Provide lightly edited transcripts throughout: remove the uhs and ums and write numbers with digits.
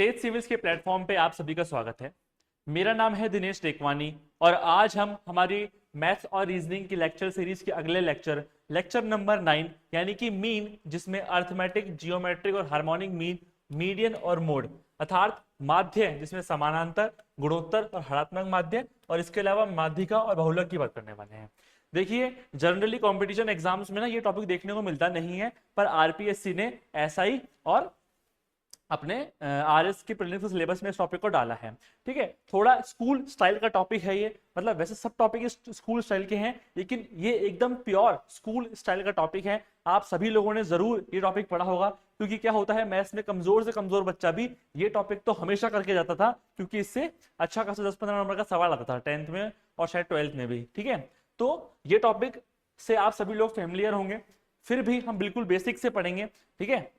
तेज civils के platform पे आप सभी का स्वागत है। मेरा नाम है दिनेश टेकवानी और आज हम हमारी मैथ्स और रीजनिंग की लेक्चर सीरीज के अगले लेक्चर नंबर 9 यानी कि मीन, जिसमें अर्थमेटिक, जियोमेट्रिक और हार्मोनिक मीन, मीडियन और मोड अर्थात माध्य, जिसमें समानांतर, गुणोत्तर और हरात्मक माध्य और इसके अलावा माध्यिका और बहुलक की बात करने वाले हैं। देखिए, जनरली कंपटीशन एग्जाम्स में ना ये टॉपिक देखने को मिलता नहीं है, पर आरपीएससी ने एसआई और अपने आरएस की प्रीलिम्स सिलेबस में इस टॉपिक को डाला है। ठीक है, थोड़ा स्कूल स्टाइल का टॉपिक है ये, मतलब वैसे सब टॉपिक स्कूल स्टाइल के हैं, लेकिन ये एकदम प्योर स्कूल स्टाइल का टॉपिक है। आप सभी लोगों ने जरूर ये टॉपिक पढ़ा होगा, क्योंकि क्या होता है, मैथ्स में कमजोर से कमजोर बच्चा भी ये टॉपिक तो हमेशा करके जाता था, क्योंकि इससे अच्छा खासा 10-15 नंबर का सवाल आता था 10th में और शायद 12th में भी। ठीक है, तो ये टॉपिक से आप सभी लोग फेमिलियर होंगे, फिर भी हम बिल्कुल बेसिक से पढ़ेंगे। ठीक है,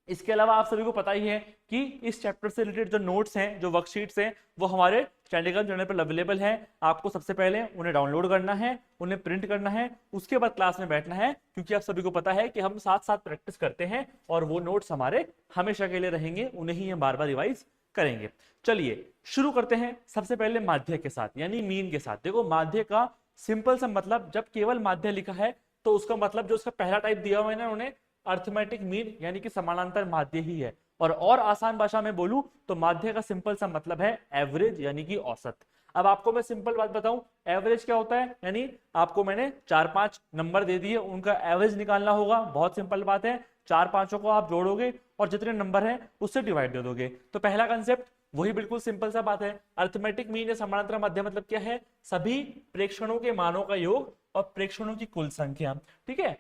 इसके अलावा आप सभी को पता ही है कि इस चैप्टर से रिलेटेड जो नोट्स हैं, जो वर्कशीट्स हैं, वो हमारे टेलीग्राम चैनल पर अवेलेबल है। आपको सबसे पहले उन्हें डाउनलोड करना है, उन्हें प्रिंट करना है, उसके बाद क्लास में बैठना है, क्योंकि आप सभी को पता है कि हम साथ साथ प्रैक्टिस करते हैं और वो नोट्स हमारे हमेशा के लिए रहेंगे, उन्हें ही हम बार बार रिवाइज करेंगे। चलिए शुरू करते हैं सबसे पहले माध्य के साथ, यानी मीन के साथ। देखो, माध्य का सिंपल सा मतलब, जब केवल माध्य लिखा है तो उसका मतलब जो उसका पहला टाइप दिया हुआ है ना उन्हें, अर्थमेटिक मीन यानी कि समानांतर माध्य ही है। और आसान भाषा में बोलूं तो माध्य का सिंपल सा मतलब है एवरेज यानी कि औसत। अब आपको मैं सिंपल बात बताऊं, एवरेज क्या होता है, यानी आपको मैंने 4-5 नंबर दे दिए, उनका एवरेज निकालना होगा। बहुत सिंपल बात है, 4-5 को आप जोड़ोगे और जितने नंबर हैं उससे डिवाइड दे दोगे। तो पहला कंसेप्ट वही बिल्कुल सिंपल सा बात है। अर्थमेटिक मीन या समानांतर माध्य मतलब क्या है, सभी प्रेक्षणों के मानों का योग और प्रेक्षणों की कुल संख्या। ठीक है,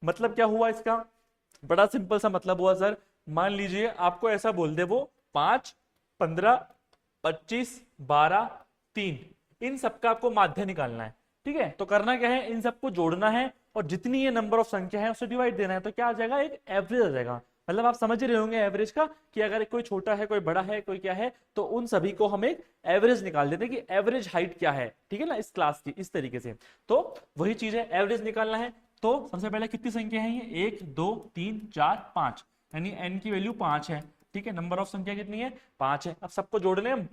मतलब क्या हुआ इसका, बड़ा सिंपल सा मतलब हुआ सर, मान लीजिए आपको ऐसा बोल दे वो 5, 15, 25, 12, 3, इन सबका आपको माध्य निकालना है। ठीक है, तो करना क्या है, इन सबको जोड़ना है और जितनी ये नंबर ऑफ संख्या है उससे डिवाइड देना है, तो क्या आ जाएगा, एक एवरेज आ जाएगा। मतलब आप समझ रहे होंगे एवरेज का, कि अगर कोई छोटा है, कोई बड़ा है, कोई क्या है, तो उन सभी को हम एक एवरेज निकाल देते हैं कि एवरेज हाइट क्या है। ठीक है ना, इस क्लास की इस तरीके से। तो वही चीज है, एवरेज निकालना है। तो सबसे पहले कितनी संख्या है ये, 1, 2, 3, 4, 5, यानी n की वैल्यू 5 है। ठीक है, नंबर ऑफ संख्या कितनी है, 5 है। अब सबको जोड़ लें हम,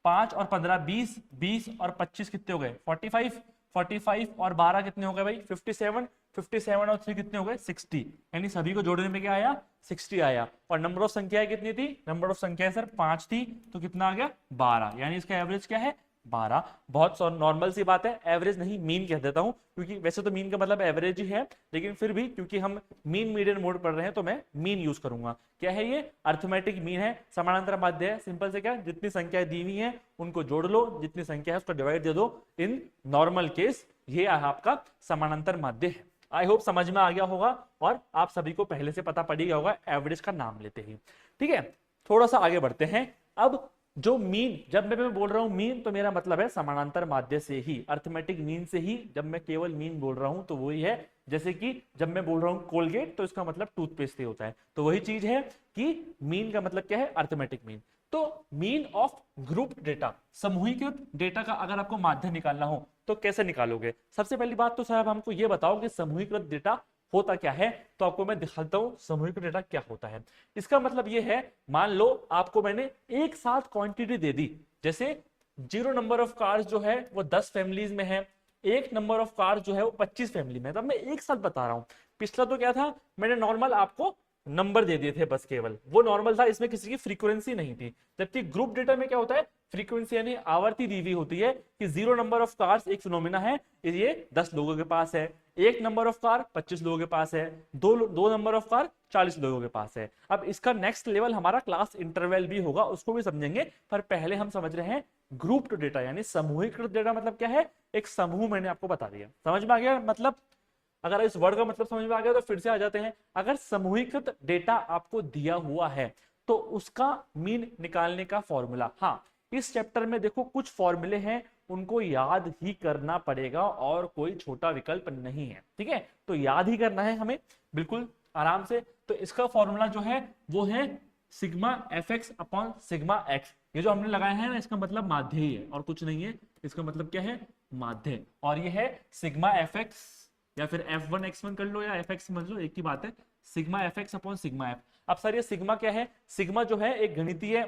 5 और 15 20, 20 और 25 कितने हो गए, 45, 45 और 12 कितने हो गए भाई, 57, 57 और 3 कितने हो गए, 60, यानी सभी को जोड़ने में क्या आया, 60 आया। और नंबर ऑफ संख्या कितनी थी, नंबर ऑफ संख्या सर 5 थी, तो कितना आ गया, 12, यानी इसका एवरेज क्या है, 12। बहुत नॉर्मल सी बात है, एवरेज नहीं मीन कह देता हूं, क्योंकि वैसे तो मीन का मतलब एवरेज ही है, लेकिन फिर भी क्योंकि हम मीन मीडियन मोड पढ़ रहे हैं तो मैं मीन यूज करूंगा। क्या है ये, अर्थमेटिक मीन है, समानांतर माध्य है। सिंपल से क्या, जितनी संख्या दी हुई है उनको जोड़ लो, जितनी संख्या है उसको डिवाइड दे दो। इन नॉर्मल केस ये आपका समानांतर माध्य है। आई होप समझ में आ गया होगा और आप सभी को पहले से पता पड़ गया होगा एवरेज का नाम लेते ही। ठीक है, थोड़ा सा आगे बढ़ते हैं। अब जो मीन, जब मैं बोल रहा हूं मीन, तो मेरा मतलब है समानांतर माध्य से ही, अर्थमेटिक मीन से ही। जब मैं केवल मीन बोल रहा हूं तो वही है, जैसे कि जब मैं बोल रहा हूं कोलगेट तो इसका मतलब टूथपेस्ट ही होता है, तो वही चीज है कि मीन का मतलब क्या है, अर्थमेटिक मीन। तो मीन ऑफ ग्रुप डेटा, समूहीकृत डेटा का अगर आपको माध्य निकालना हो तो कैसे निकालोगे। सबसे पहली बात तो साहब हमको ये बताओ कि समूहीकृत डेटा होता क्या है, तो आपको मैं दिखाता हूं समूहीकृत डेटा क्या होता है। इसका मतलब ये है, मान लो आपको मैंने एक साथ क्वांटिटी दे दी, जैसे 0 नंबर ऑफ कार्स जो है वो 10 फैमिलीज में है, एक नंबर ऑफ कार्स जो है वो 25 फैमिली में है। तब मैं एक साथ बता रहा हूं। पिछला तो क्या था, मैंने नॉर्मल आपको नंबर दे दिए थे बस, केवल वो नॉर्मल था, इसमें किसी की फ्रीक्वेंसी नहीं थी। जबकि ग्रुप डेटा में क्या होता है, फ्रीक्वेंसी यानी आवर्ती दी हुई होती है कि 0 नंबर ऑफ कार्स एक फिनोमिना है, ये 10 लोगों के पास है, एक नंबर ऑफ कार 25 लोगों के पास है, दो नंबर ऑफ कार 40 लोगों के पास है। अब इसका नेक्स्ट लेवल हमारा क्लास इंटरवल भी होगा, उसको भी समझेंगे, पर पहले हम समझ रहे हैं ग्रुप्ड डेटा यानी समूहीकृत डेटा। मतलब क्या है, एक समूह मैंने आपको बता दिया, समझ में आ गया। मतलब अगर इस वर्ड का मतलब समझ में आ गया तो फिर से आ जाते हैं। अगर समूहीकृत डेटा आपको दिया हुआ है तो उसका मीन निकालने का फॉर्मूला, हाँ इस चैप्टर में देखो कुछ फॉर्मूले हैं, उनको याद ही करना पड़ेगा और कोई छोटा विकल्प नहीं है। ठीक है, तो याद ही करना है हमें बिल्कुल आराम से। तो इसका फॉर्मूला जो है वो है sigma F X upon sigma x. ये जो हमने लगाया है ना, इसका मतलब माध्य ही है और कुछ नहीं है, इसका मतलब क्या है, माध्य। और ये है सिग्मा एफ एक्स, या फिर F1 X1 कर लो या Fx समझ लो, एक ही बात है, sigma Fx upon sigma F। अब सर ये सिग्मा क्या है? सिग्मा जो है एक गणितीय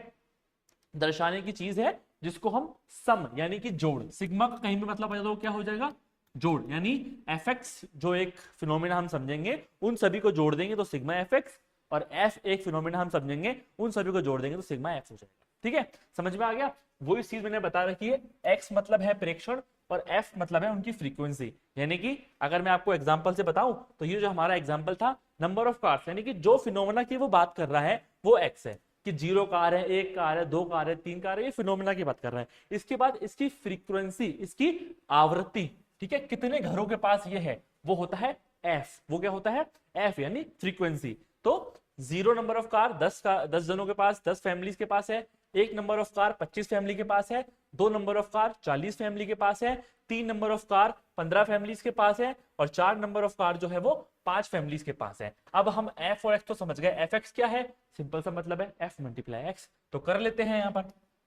दर्शाने की चीज है जिसको हम सम यानी कि जोड़, सिग्मा का कहीं भी मतलब आ जाए तो क्या हो जाएगा? जोड़, यानी एफ एक्स जो एक फिनोमेना हम समझेंगे उन सभी को जोड़ देंगे तो सिग्मा एफ एक्स, और एफ एक फिनोमेना हम समझेंगे उन सभी को जोड़ देंगे तो सिग्मा एफ हो जाएगा। ठीक है, समझ में आ गया? वो इस चीज मैंने बता रखी है, एक्स मतलब है प्रेक्षण और एफ मतलब है उनकी फ्रीक्वेंसी। यानी कि अगर मैं आपको एग्जांपल से बताऊं तो ये जो हमारा एग्जांपल था नंबर ऑफ कार्स, यानी कि जो फिनोमेना की वो बात कर रहा है वो एक्स है, कि 0 कार है, 1 कार है, 2 कार है, 3 कार है, ये फिनोमेना की बात कर रहा है। इसके बाद इसकी फ्रीक्वेंसी, इसकी आवृत्ति, ठीक है, कितने घरों के पास ये है, वो होता है एफ। वो क्या होता है? एफ यानी फ्रीक्वेंसी। तो 0 नंबर ऑफ कार 10 जनों के पास, 10 फैमिलीज के पास है। 1 नंबर ऑफ कार 25 फैमिली के पास है। 2 नंबर ऑफ कार 40 फैमिली के पास है। 3 नंबर ऑफ कार 15 फैमिलीज के पास है। और 4 नंबर ऑफ कार जो है वो 5 फैमिलीज के पास है। अब हम एफ और एक्स तो समझ गए, एफ एक्स क्या है? सिंपल सा मतलब है एफ मल्टीप्लाई एक्स। तो कर लेते हैं, यहाँ पर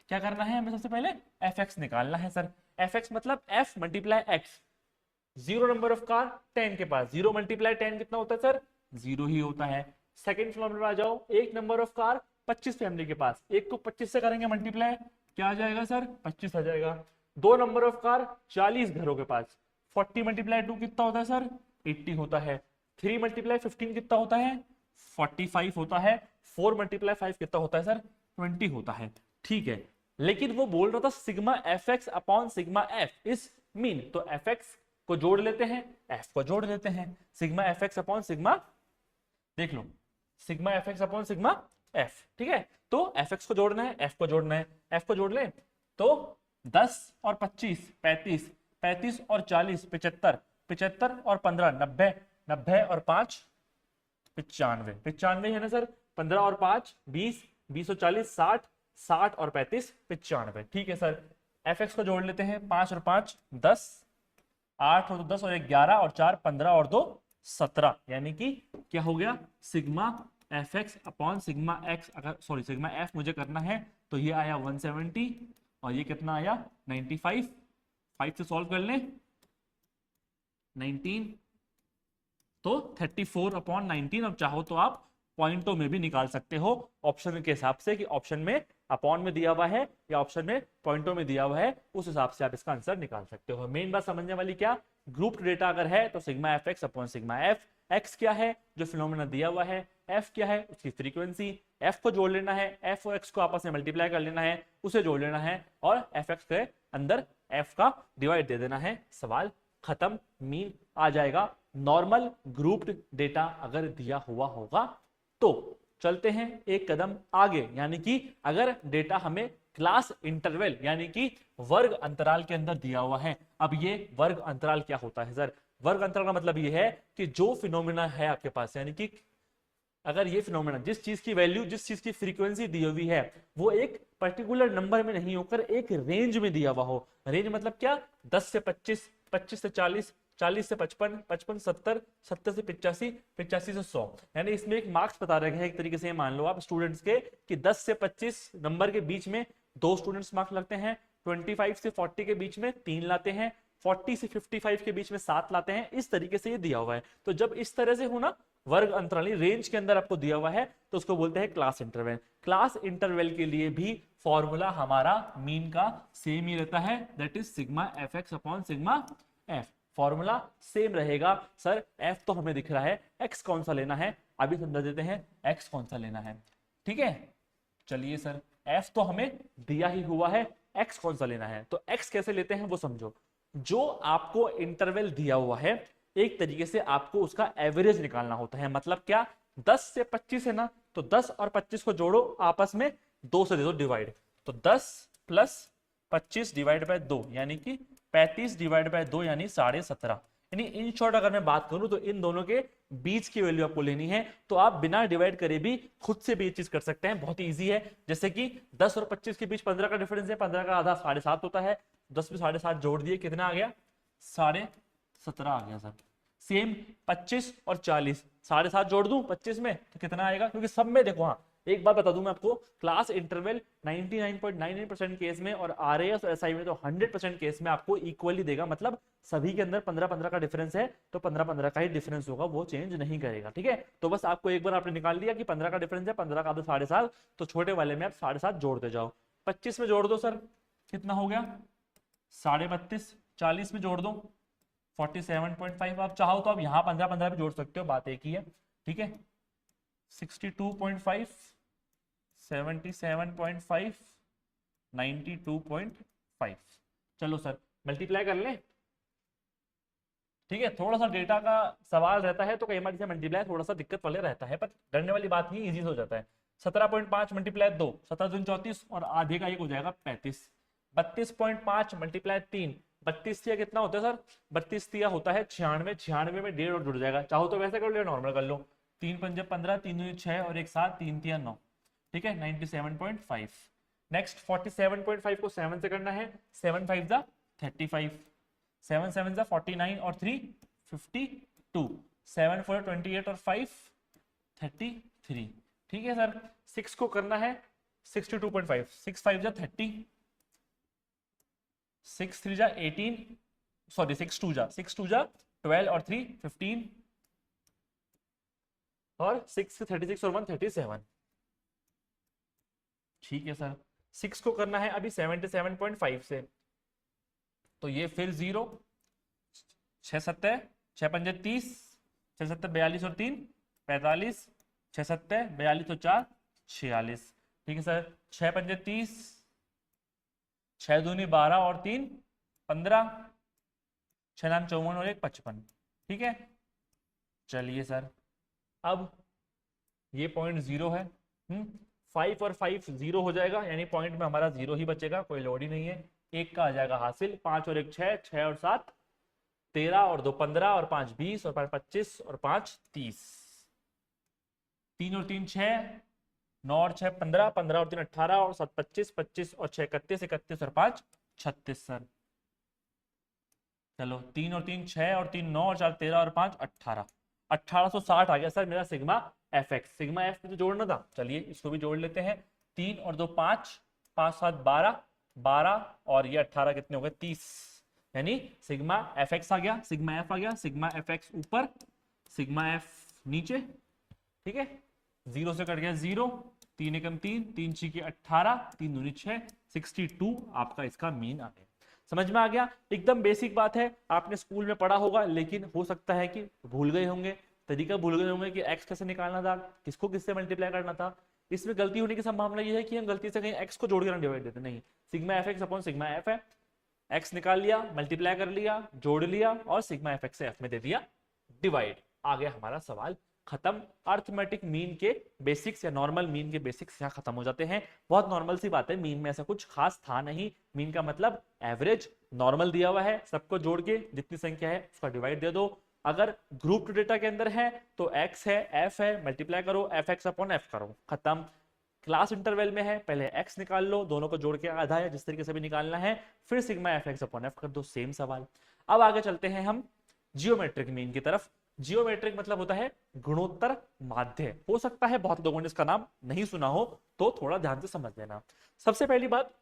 क्या करना है हमें? सबसे पहले एफ एक्स निकालना है सर। एफ एक्स मतलब F multiply x. 0 number of car 10 के पास, 0 मल्टीप्लाई 10 कितना होता है सर? 0 ही होता है। सेकंड फ्लोर में आ जाओ, 1 नंबर ऑफ कार 25 फैमिली के पास, एक को 25 से करेंगे मल्टीप्लाई, क्या आ जाएगा सर? 25 आ जाएगा। 2 नंबर ऑफ कार 40 घरों के पास, 40 मल्टीप्लाई 2 कितना होता है सर? 80 होता है। 3 मल्टीप्लाई 15 कितना होता है? 45 होता है। 4 मल्टीप्लाई 5 कितना होता है सर? 20 होता है। ठीक है, लेकिन वो बोल रहा था sigma F X upon sigma F is mean, तो एफ एक्स को जोड़ लेते हैं, एफ को जोड़ लेते हैं। Sigma F X upon sigma, देख लो, sigma F X upon sigma F. ठीक है, तो एफ एक्स को जोड़ना है, एफ को जोड़ना है, एफ को जोड़ ले तो 10 और 25 35, 35 और 40 75, 75 और 15 90, 90 और 5 95, 95 है ना सर? 15 और 5 20, 20 और 40 60, 60 और 35 95। ठीक है सर, एफ एक्स को जोड़ लेते हैं, 5 और 5 10, 8 और 10 और 11 और 4 15 और 2 17, यानी कि क्या हो गया? Sigma F X upon sigma x, अगर सॉरी सिग्मा एफ मुझे करना है तो ये आया 170 और ये कितना आया? 95। 5 से सॉल्व कर लें, 19 तो 34 अपॉन 19। अब चाहो तो आप पॉइंटों में भी निकाल सकते हो ऑप्शन के हिसाब से, कि ऑप्शन में अपॉन में दिया हुआ है या ऑप्शन में पॉइंटों में दिया हुआ है, उस हिसाब से आप इसका आंसर निकाल सकते हो। मेन बात समझने वाली क्या, ग्रुप डेटा अगर है तो sigma F X upon sigma F, x क्या है जो फिनोमेना दिया हुआ है, एफ क्या है उसकी फ्रीक्वेंसी, एफ को जोड़ लेना है, एफ और एक्स को आपस में मल्टीप्लाई कर लेना है, उसे जोड़ लेना है और एफ एक्स के अंदर एफ का डिवाइड दे देना है, सवाल खत्म, मीन आ जाएगा। नॉर्मल ग्रुप्ड डेटा अगर दिया हुआ होगा तो चलते हैं एक कदम आगे, यानी कि अगर डेटा हमें क्लास इंटरवल यानी कि वर्ग अंतराल के अंदर दिया हुआ है। अब ये वर्ग अंतराल क्या होता है सर? वर्ग अंतराल का मतलब ये है कि जो फिनोमेना है आपके पास, यानी कि अगर ये फिनोमेना जिस चीज की वैल्यू, जिस चीज की फ्रीक्वेंसी दी हुई है वो एक पर्टिकुलर नंबर में नहीं होकर एक रेंज में दिया हुआ हो। रेंज मतलब क्या? 10 से 25, 25 से 40, 40 से 55, 55 70, 70 से 85, 85 से 100, यानी इसमें एक मार्क्स बता रहे हैं एक तरीके से। मान लो आप स्टूडेंट्स के कि 10 से 25 नंबर के बीच में 2 स्टूडेंट्स मार्क्स लगते हैं, 25 से 40 के बीच में 3 लाते हैं, 40 से 55 के बीच में 7 लाते हैं। इस तरीके से ये दिया हुआ है। तो जब इस तरह से हो ना, वर्ग अंतराल रेंज के अंदर आपको दिया हुआ है, तो उसको बोलते हैं क्लास इंटरवल। क्लास इंटरवल के लिए भी फॉर्मूला हमारा मीन का सेम ही रहता है, that is sigma F X upon sigma F. Formula same रहेगा। सर एफ तो हमें दिख रहा है, एक्स कौन सा लेना है अभी समझा देते हैं, एक्स कौन सा लेना है। ठीक है, चलिए सर एफ तो हमें दिया ही हुआ है, एक्स कौन सा लेना है, तो एक्स कैसे लेते हैं वो समझो। जो आपको इंटरवल दिया हुआ है, एक तरीके से आपको उसका एवरेज निकालना होता है। मतलब क्या? 10 से 25 है ना, तो 10 और 25 को जोड़ो आपस में, 2 से दे दो डिवाइड, तो 10 प्लस 25 डिवाइड बाय 2 यानी कि 35 डिवाइड बाय 2 यानी 17.5। यानी इन शॉर्ट अगर मैं बात करूं तो इन दोनों के बीच की वैल्यू आपको लेनी है। तो आप बिना डिवाइड करे भी खुद से भी ये चीज कर सकते हैं, बहुत ही इजी है। जैसे कि 10 और 25 के बीच 15 का डिफरेंस है, 15 का आधा 7.5 होता है, 10 में 7.5 जोड़ दिए, कितना आ गया? 17.5 आ गया सर। सेम 25 और 40, 7.5 जोड़ दूं 25 में तो कितना आएगा? क्योंकि सब में देखो, हाँ एक बात बता दूं मैं आपको, क्लास इंटरवल 99.99% केस में और आरएएस और एसआई में तो 100% केस में आपको इक्वली देगा, मतलब सभी के अंदर 15-15 का डिफरेंस है तो 15-15 का ही डिफरेंस होगा, वो चेंज नहीं करेगा। ठीक है, तो बस आपको एक बार आपने निकाल लिया कि 15 का डिफरेंस है, 15 का 7.5, तो छोटे वाले में आप 7.5 जोड़ते जाओ। 25 में जोड़ दो सर, कितना हो गया 32.5, 40 में जोड़ दो 47.5, आप चाहो तो आप यहाँ 15-15 भी जोड़ सकते हो, बात एक ही है। ठीक है, 62.5, 77.5, 92.5, चलो सर मल्टीप्लाई कर लें। ठीक है, थोड़ा सा डेटा का सवाल रहता है तो कई बार इसे मल्टीप्लाई थोड़ा सा दिक्कत वाले रहता है, पर डरने वाली बात नहीं, इजी हो जाता है। 17.5 मल्टीप्लाई 2, 17 34, और आधे का एक हो जाएगा 35। 32.5 मल्टीप्लाई 3, 32 तिया कितना होता है सर, 32 तिया होता है 96, 96 में डेढ़ और जुड़ जाएगा, चाहो तो वैसे कर लो, नॉर्मल कर लो, 3 पंजे 15, 3 दूनी 6 और एक 7, 3 तिया 9। ठीक है, 97.5। नेक्स्ट 47.5 को 7 से करना है, 7 5 जा 35, 7 7 जा 49 और 3 52, 7 4 28 और 5 33। ठीक है सर, 6 को करना है 62.5, 6 5 जा 30, 6 3 जा 18, सॉरी 6 2 जा 12 और 3 15, और 6 36 और 1 37। ठीक है सर, 6 को करना है अभी 77.5 से, तो ये फिर 0, 6 7 6 पंजे 30, 6 7 42 और 3 45, 6 7 42 और 4 46। ठीक है सर, 6 पंजे 30, 6 दूनी 12 और 3 15, 6 नाम 54 और 1 55। ठीक है, चलिए सर, अब ये पॉइंट 0 है, 5 और 5 0 हो जाएगा, यानी पॉइंट में हमारा 0 ही बचेगा, कोई लोड ही नहीं है। 1 का आ जाएगा हासिल, 5 और 1 6, 6 और 7 13 और 2 15 और 5 20 और 5 25 और 5 30, 3 और 3 6, 9 और 6 15, 15 और 3 18 और 7 25, 25 और 6 31, 31 और 5 36 सर। चलो 3 और 3 6 और 3 9 और 4 13 और 5 18, 1860 आ गया सर मेरा sigma F x. Sigma F तो जोड़ना था, चलिए इसको भी जोड़ लेते हैं। 3 और 2 5, 5 7 12, 12 और ये 18 कितने हो गए 30, यानी सिग्मा एफ एक्स आ गया, सिग्मा एफ आ गया, सिग्मा एफ एक्स ऊपर, सिग्मा एफ नीचे। ठीक है, 0 से कट गया 0, 3 एकम 3, 3 छीके 18, 3 दूनी 6, 62 आपका इसका मीन आ गया। समझ में आ गया, एकदम बेसिक बात है, आपने स्कूल में पढ़ा होगा, लेकिन हो सकता है कि भूल गए होंगे, तरीका भूल गए होंगे कि एक्स कैसे निकालना था, किसको किससे मल्टीप्लाई करना था। इसमें गलती होने की संभावना यह है कि हम गलती से कहीं एक्स को जोड़ के ना डिवाइड देते, नहीं, sigma F X upon sigma F है, एक्स निकाल लिया, मल्टीप्लाई कर लिया, जोड़ लिया और सिग्मा एफ एक्स से एफ में दे दिया डिवाइड, आ गया हमारा सवाल खत्म। अर्थमेटिक मीन के बेसिक्स या नॉर्मल मीन के बेसिक्स यहाँ खत्म हो जाते हैं। बहुत नॉर्मल सी बात है, मीन में ऐसा कुछ खास था नहीं, मीन का मतलब एवरेज, नॉर्मल दिया हुआ है, सबको जोड़ के जितनी संख्या है उसका डिवाइड दे दो। अगर ग्रुप टू डेटा के अंदर है तो एक्स है, एफ है, मल्टीप्लाई करो, एफ एक्स अपॉन एफ करो, खत्म। क्लास इंटरवल में है, पहले x निकाल लो, दोनों को जोड़ के आधा है, जिस तरीके से भी निकालना है, फिर sigma F X upon F कर दो, सेम सवाल। अब आगे चलते हैं हम जियोमेट्रिक मीन की तरफ। जियोमेट्रिक मतलब होता है गुणोत्तर माध्य। हो सकता है बहुत लोगों ने इसका नाम नहीं सुना हो, तो थोड़ा ध्यान से समझ लेना। सबसे पहली बात,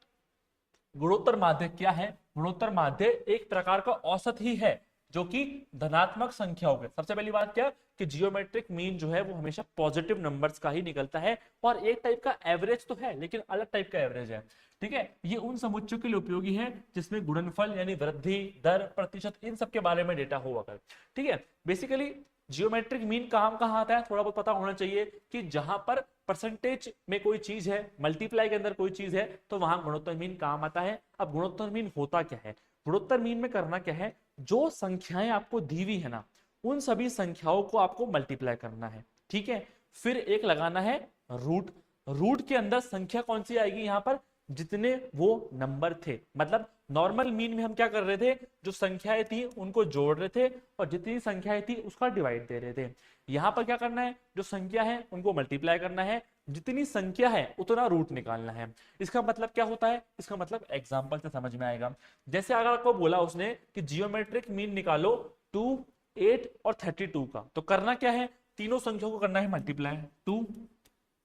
गुणोत्तर माध्य क्या है? गुणोत्तर माध्य एक प्रकार का औसत ही है जो कि धनात्मक संख्याओं के, सबसे पहली बात क्या कि जियोमेट्रिक मीन जो है वो हमेशा पॉजिटिव नंबर्स का ही निकलता है, और एक टाइप का एवरेज तो है लेकिन अलग टाइप का एवरेज है। ठीक है, ये उन समुच्चयों के लिए उपयोगी है जिसमें गुणनफल यानी वृद्धि दर, प्रतिशत, इन सब के बारे में डेटा हो अगर। ठीक है, बेसिकली जियोमेट्रिक मीन कहां कहां आता है, थोड़ा बहुत पता होना चाहिए कि जहां पर परसेंटेज में कोई चीज है, मल्टीप्लाई के अंदर कोई चीज है, तो वहां गुणोत्तर मीन काम आता है। अब गुणोत्तर मीन होता क्या है? गुणोत्तर मीन में करना क्या है, जो संख्याएं आपको दी हुई है ना, उन सभी संख्याओं को आपको मल्टीप्लाई करना है। ठीक है, फिर एक लगाना है रूट। रूट के अंदर संख्या कौन सी आएगी? यहां पर जितने वो नंबर थे, मतलब नॉर्मल मीन में हम क्या कर रहे थे, जो संख्याएं थी उनको जोड़ रहे थे और जितनी संख्याएं थी उसका डिवाइड दे रहे थे। यहां पर क्या करना है, जो संख्या है उनको मल्टीप्लाई करना है, जितनी संख्या है उतना रूट निकालना है। इसका मतलब क्या होता है? इसका मतलब एग्जांपल से समझ में आएगा। जैसे अगर आपको बोला उसने कि जियोमेट्रिक मीन निकालो 2 8 और 32 का, तो करना क्या है, तीनों संख्याओं को करना है मल्टीप्लाई, 2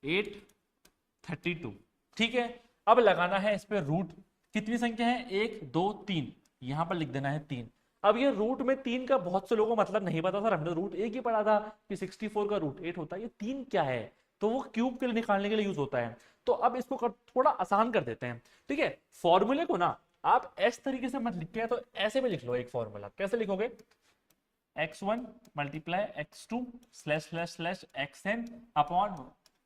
8 32। ठीक है, अब लगाना है इस पे रूट। कितनी संख्या है, 1 2 3, यहां पर लिख देना है 3। अब ये रूट में 3 का बहुत से लोगों को मतलब नहीं पता, सर हमने रूट 1 ही पढ़ा था कि 64 का रूट 8 होता है, ये 3 क्या है, तो वो क्यूब के लिए निकालने के लिए यूज होता है। तो अब इसको थोड़ा आसान कर देते हैं। ठीक है, फॉर्मूले को ना आप इस तरीके से मत लिख के, तो ऐसे में लिख लो एक फॉर्मूला। कैसे लिखोगे, x1 multiply x2 slash slash slash xn upon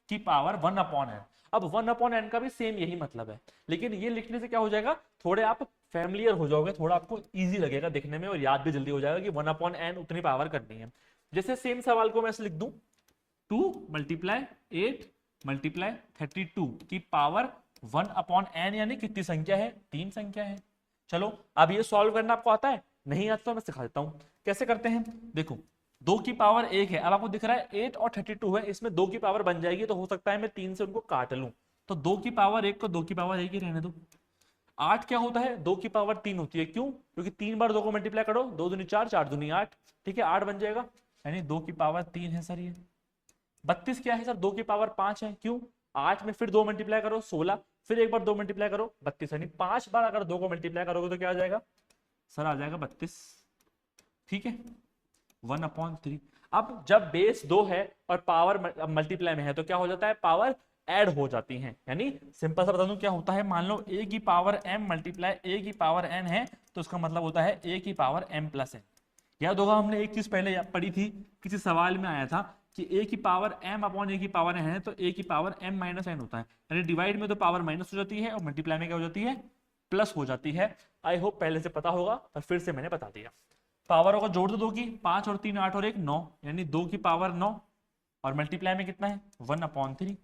की पावर 1 अपॉन n। अब 1 अपॉन n का भी सेम यही मतलब है, लेकिन ये लिखने से क्या हो जाएगा, थोड़े आप फैमिलियर हो जाओगे, थोड़ा आपको इजी लगेगा देखने में और याद भी जल्दी हो जाएगा कि 1 अपॉन n उतनी पावर करनी है। जैसे सेम सवाल को मैं ऐसे लिख दूं, 2 मल्टीप्लाई 8 मल्टीप्लाई 32 की पावर 1 अपॉन n, यानी कितनी संख्या है, 3 संख्या है। चलो अब ये सॉल्व करना आपको आता है, नहीं आता तो मैं सिखा देता हूं कैसे करते हैं। देखो 2 की पावर 1 है, अब आपको दिख रहा है 8 और 32 है, इसमें 2 की पावर बन जाएगी, तो हो सकता है मैं 3 से उनको काट लूं, तो 2 की पावर 1 को 2 की पावर 1 ही रहने दो। 8 क्या होता है, 2 की पावर 3 होती है, क्यों, क्योंकि 3 बार 2 को मल्टीप्लाई करो, 2 दूनी 4 4 दूनी 8, ठीक है 8 बन जाएगा, यानी 2 की पावर 3 है सर ये। 32 क्या है सर, 2 की पावर 5 है, क्यों, 8 में फिर 2 मल्टीप्लाई करो 16, फिर एक बार 2 मल्टीप्लाई करो 32, यानी 5 बार अगर 2 को मल्टीप्लाई करोगे तो क्या आ जाएगा सर, आ जाएगा 32। ठीक है, 1/3। अब जब बेस 2 है और पावर मल्टीप्लाई में है तो क्या हो जाता है, पावर ऐड हो जाती है, यानी सिंपल सा बता दूं क्या होता है, मान लो a की पावर m मल्टीप्लाई a की पावर n है, तो उसका मतलब होता है a की पावर m प्लस n। याद होगा हमने एक चीज पहले पढ़ी थी, किसी सवाल में आया था कि a की पावर m अपॉन a की पावर n है, तो a की पावर m माइनस n होता है, यानी डिवाइड में तो पावर माइनस हो जाती है और मल्टीप्लाई में क्या हो जाती है, प्लस हो जाती है। आई होप पहले से पता होगा, पर फिर से मैंने बता दिया। पावर होगा जोड़ दो 2 की, 5 और 3 8 और 1 9, यानी 2 की पावर 9, और मल्टीप्लाई में कितना है 1/3,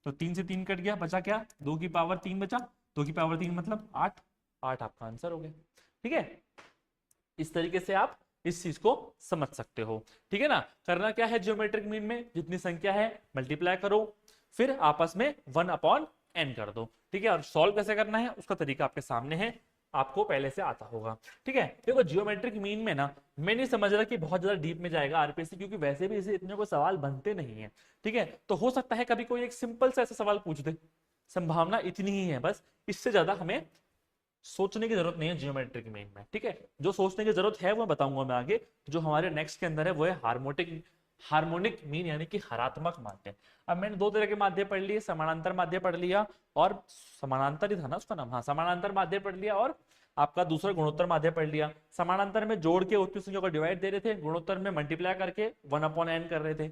तो 3 से 3 कट गया, बचा क्या, 2 की पावर 3 बचा, 2 की पावर 3 मतलब 8, 8 आपका आंसर हो गया। ठीक है, इस तरीके से आप इस चीज को समझ सकते हो। ठीक है ना, करना क्या है, जियोमेट्रिक मीन में जितनी संख्या है मल्टीप्लाई करो, फिर आपस में 1/n कर दो। ठीक है, और सॉल्व कैसे करना है उसका तरीका आपके सामने है, आपको पहले से आता होगा। ठीक है, देखो जियोमेट्रिक मीन में ना मैं नहीं समझ रहा कि बहुत ज्यादा डीप में जाएगा आरपीएससी, क्योंकि वैसे भी इसे इतने कोई सवाल बनते नहीं है। ठीक है, तो हो सकता है कभी कोई एक सिंपल सा ऐसा सवाल पूछ दे, संभावना इतनी ही है बस, इससे ज्यादा हमें सोचने की जरूरत नहीं है जियोमेट्रिक मीन में। ठीक है, जो सोचने की जरूरत है वो बताऊंगा मैं आगे, जो हमारे नेक्स्ट के अंदर है वो है हार्मोनिक मीन, यानी कि हरात्मक माध्य। अब मैंने दो तरह के माध्य पढ़ लिए, समानांतर माध्य पढ़ लिया, और समानांतर ही था ना उसका नाम, हाँ समानांतर माध्य पढ़ लिया, और आपका दूसरा गुणोत्तर माध्य पढ़ लिया। समानांतर में जोड़ के उतनी संख्या को डिवाइड दे रहे थे, गुणोत्तर में मल्टीप्लाई करके 1/n कर रहे थे।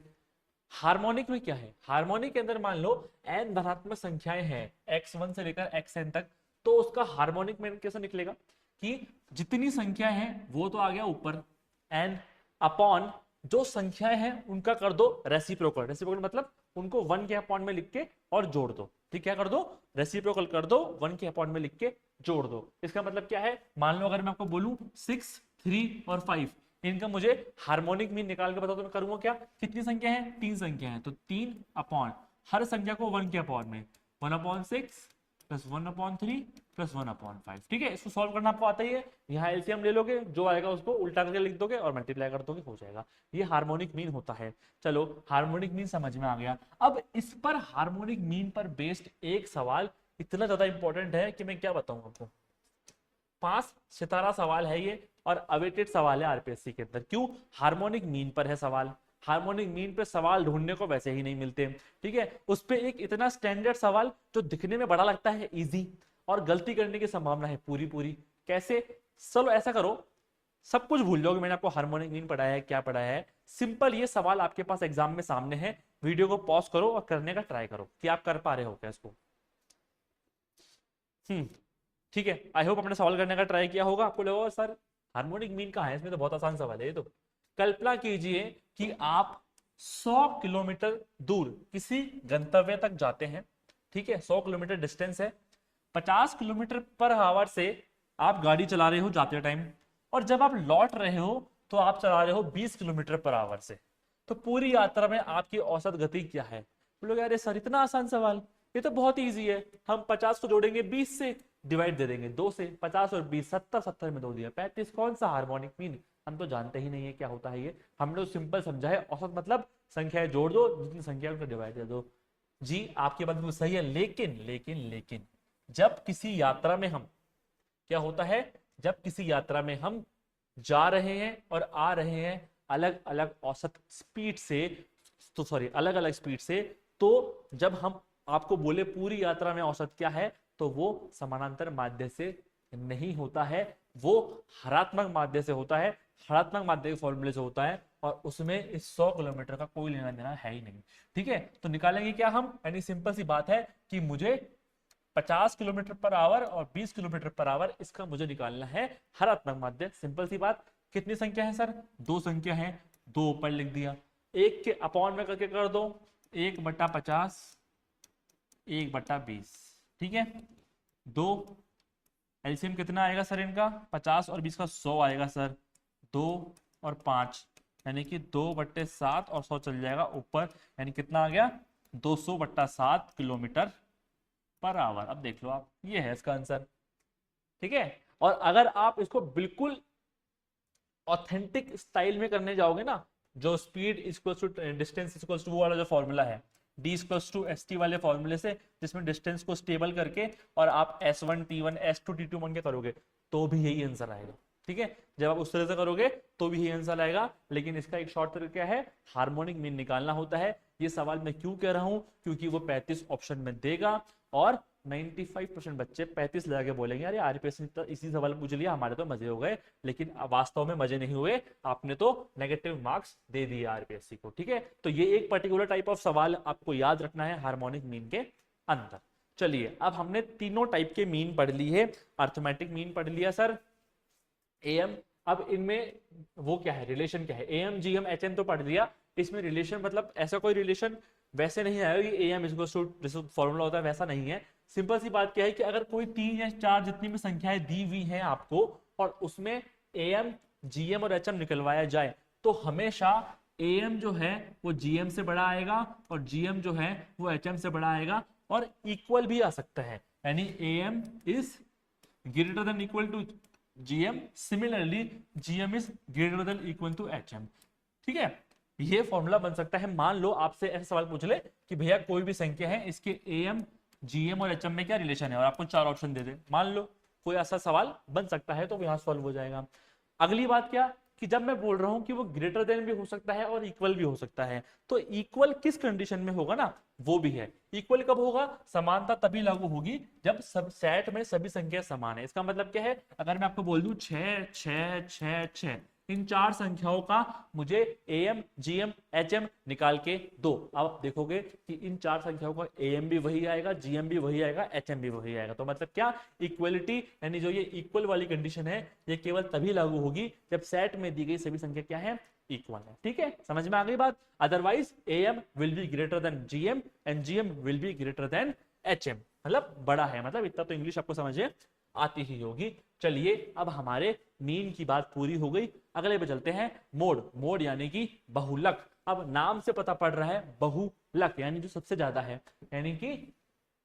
हार्मोनिक में क्या है, हार्मोनिक के अंदर मान लो n धनात्मक संख्याएं हैं x1 से लेकर xn तक, तो उसका हार्मोनिक में कैसे निकलेगा कि जितनी संख्या है वो तो आ गया ऊपर n अपॉन जो संख्याएं हैं उनका कर दो रेसिप्रोकल। रेसिप्रोकल मतलब उनको 1 के अपॉन में लिख के और जोड़ दो। ठीक, क्या कर दो, रेसिप्रोकल कर दो, 1 के अपॉन में लिख के जोड़ दो। इसका मतलब क्या है, मान लो अगर मैं आपको बोलूं 6 3 और 5, इनका मुझे हार्मोनिक मीन निकाल के बताओ, तो मैं करूंगा क्या, कितनी संख्या है, 3 संख्या है, तो 3 अपॉन हर संख्या को 1 के अपॉन में 1/6 प्लस 1/3 प्लस 1/5। ठीक है, इसको सॉल्व करना आपको आता ही है, यहाँ एलसीएम ले लोगे, जो आएगा उसको उल्टा करके लिख दोगे और मल्टीप्लाई कर दोगे, हो जाएगा। ये हार्मोनिक मीन होता है। चलो हार्मोनिक मीन समझ में आ गया। अब इस पर हार्मोनिक मीन पर बेस्ड एक सवाल इतना ज्यादा इंपॉर्टेंट है कि मैं क्या बताऊं आपको, 5 सितारा सवाल है ये, और अवेटेड सवाल है आरपीएससी के अंदर। क्यों, हार्मोनिक मीन पर है सवाल, हार्मोनिक मीन पे सवाल ढूंढने को वैसे ही नहीं मिलते। ठीक है, उस पे एक इतना स्टैंडर्ड सवाल जो दिखने में बड़ा लगता है इजी, और गलती करने की संभावना है पूरी पूरी। कैसे, चलो ऐसा करो, सब कुछ भूल जाओगे मैंने आपको हार्मोनिक मीन पढ़ाया है क्या पढ़ाया है, सिंपल ये सवाल आपके पास एग्जाम में सामने है, वीडियो को पॉज करो और करने का ट्राई करो कि आप कर पा रहे हो क्या इसको। ठीक है, आई होप अपने सवाल करने का ट्राई किया होगा, आपको लगा सर हार्मोनिक मीन कहाँ है, इसमें तो बहुत आसान सवाल है ये तो। कल्पना कीजिए कि आप 100 किलोमीटर दूर किसी गंतव्य तक जाते हैं। ठीक है, 100 किलोमीटर डिस्टेंस है, 50 किलोमीटर पर आवर से आप गाड़ी चला रहे हो जाते टाइम, और जब आप लौट रहे हो तो आप चला रहे हो 20 किलोमीटर पर आवर से, तो पूरी यात्रा में आपकी औसत गति क्या है। बोलोगे अरे सर इतना आसान सवाल, ये तो बहुत ईजी है, हम 50 को जोड़ेंगे 20 से, डिवाइड दे देंगे 2 से, 50 और 20 70, 70 में 2 दिया 35, कौन सा हार्मोनिक मीन, हम तो जानते ही नहीं है क्या होता है ये। हमने तो सिंपल समझा है, औसत मतलब संख्याएं जोड़ दो, जितनी संख्या उनको डिवाइड दे दो। जी आपकी बात बिल्कुल सही है, लेकिन लेकिन लेकिन जब किसी यात्रा में हम, क्या होता है, जब किसी यात्रा में हम जा रहे हैं और आ रहे हैं अलग अलग औसत स्पीड से, तो सॉरी अलग अलग स्पीड से, तो जब हम आपको बोले पूरी यात्रा में औसत क्या है, तो वो समानांतर माध्य से नहीं होता है, वो हरात्मक माध्य से होता है। हरात्मक माध्य के फॉर्मूले से होता है, और उसमें इस 100 किलोमीटर का कोई लेना देना है ही नहीं। ठीक है, तो निकालेंगे क्या हम, यानी सिंपल सी बात है कि मुझे 50 किलोमीटर पर आवर और 20 किलोमीटर पर आवर, इसका मुझे निकालना है हरात्मक माध्य। सिंपल सी बात। कितनी संख्या है सर, दो संख्या है, दो ऊपर लिख दिया, एक के अपॉन में करके कर दो, 1/50, 1/20। ठीक है, दो, एलसीएम कितना आएगा सर इनका, 50 और 20 का 100 आएगा सर, 2 और 5, यानी कि 2/7 और 100 चल जाएगा ऊपर, यानी कितना आ गया, 200/7 किलोमीटर पर आवर। अब देख लो आप, ये है इसका आंसर। ठीक है, और अगर आप इसको बिल्कुल ऑथेंटिक स्टाइल में करने जाओगे ना, जो speed equals to distance equals to वो वाला जो फॉर्मूला है, D equals to S T वाले फॉर्मूले से, जिसमें डिस्टेंस को स्टेबल करके और आप S1 T1 S2 T2 मान के करोगे, तो भी यही आंसर आएगा। ठीक है, जब आप उस तरह से करोगे तो भी यही आंसर आएगा, लेकिन इसका एक शॉर्ट तरीका क्या है, हार्मोनिक मीन निकालना होता है। ये सवाल मैं क्यों कह रहा हूं, क्योंकि वो 35 ऑप्शन में देगा, और 95% बच्चे 35 लगा के बोलेंगे अरे आरपीएस ने इसी सवाल पूछ लिया, हमारे तो मजे हो गए, लेकिन वास्तव में मजे नहीं हुए, आपने तो नेगेटिव मार्क्स दे दिए आरपीएससी को। ठीक है, तो ये एक पर्टिकुलर टाइप ऑफ सवाल आपको याद रखना है हार्मोनिक मीन के अंदर। चलिए, अब हमने तीनों टाइप के मीन पढ़ ली है, अर्थमेटिक मीन पढ़ लिया सर, एम, अब इनमें वो क्या है, रिलेशन क्या है, एम जीएम एचएम तो पढ़ लिया, इसमें रिलेशन मतलब ऐसा कोई रिलेशन वैसे नहीं आएगा कि एम इक्वल्स टू जैसे फॉर्मूला होता है वैसा नहीं है। सिंपल सी बात क्या है कि अगर कोई 3 या 4 जितनी भी संख्याएं दी हुई हैं आपको, और उसमें एम जीएम और एचएम निकलवाया जाए, तो हमेशा एम जो है वो जीएम से बड़ा आएगा, और जीएम जो है वो एचएम से बड़ा आएगा, और इक्वल भी आ सकता है, यानी M is greater than equal to GM, similarly GM is greater than equal to HM। ठीक है, ये फॉर्मूला बन सकता है। मान लो आपसे ऐसा सवाल पूछ ले कि भैया कोई भी संख्या है, इसके AM GM और HM में क्या रिलेशन है, और आपको 4 ऑप्शन दे दे, मान लो कोई ऐसा सवाल बन सकता है, तो यहां सॉल्व हो जाएगा। अगली बात क्या, कि जब मैं बोल रहा हूं कि वो ग्रेटर देन भी हो सकता है और इक्वल भी हो सकता है, तो इक्वल किस कंडीशन में होगा ना, वो भी है। इक्वल कब होगा, समानता तभी लागू होगी जब सब सेट में सभी संख्या समान है। इसका मतलब क्या है, अगर मैं आपको बोल दूं 6 6 6 6, इन 4 संख्याओं का मुझे एम जीएम एचएम निकाल के दो, अब आप देखोगे कि इन 4 संख्याओं का एम भी वही आएगा, जीएम भी वही आएगा, एचएम भी वही आएगा। तो मतलब क्या, इक्वलिटी, यानी जो ये इक्वल वाली कंडीशन है, ये केवल तभी लागू होगी जब सेट में दी गई सभी संख्या क्या है, इक्वल है। ठीक है, समझ में आ गई बात। Otherwise M will be greater than GM and GM will be greater than HM, मतलब बड़ा है, मतलब इतना तो इंग्लिश आपको समझे आती ही होगी। चलिए, अब हमारे मीन की बात पूरी हो गई, अगले पे चलते हैं मोड। मोड यानी कि बहुलक। अब नाम से पता पड़ रहा है बहुलक, यानी जो सबसे ज्यादा है, यानी कि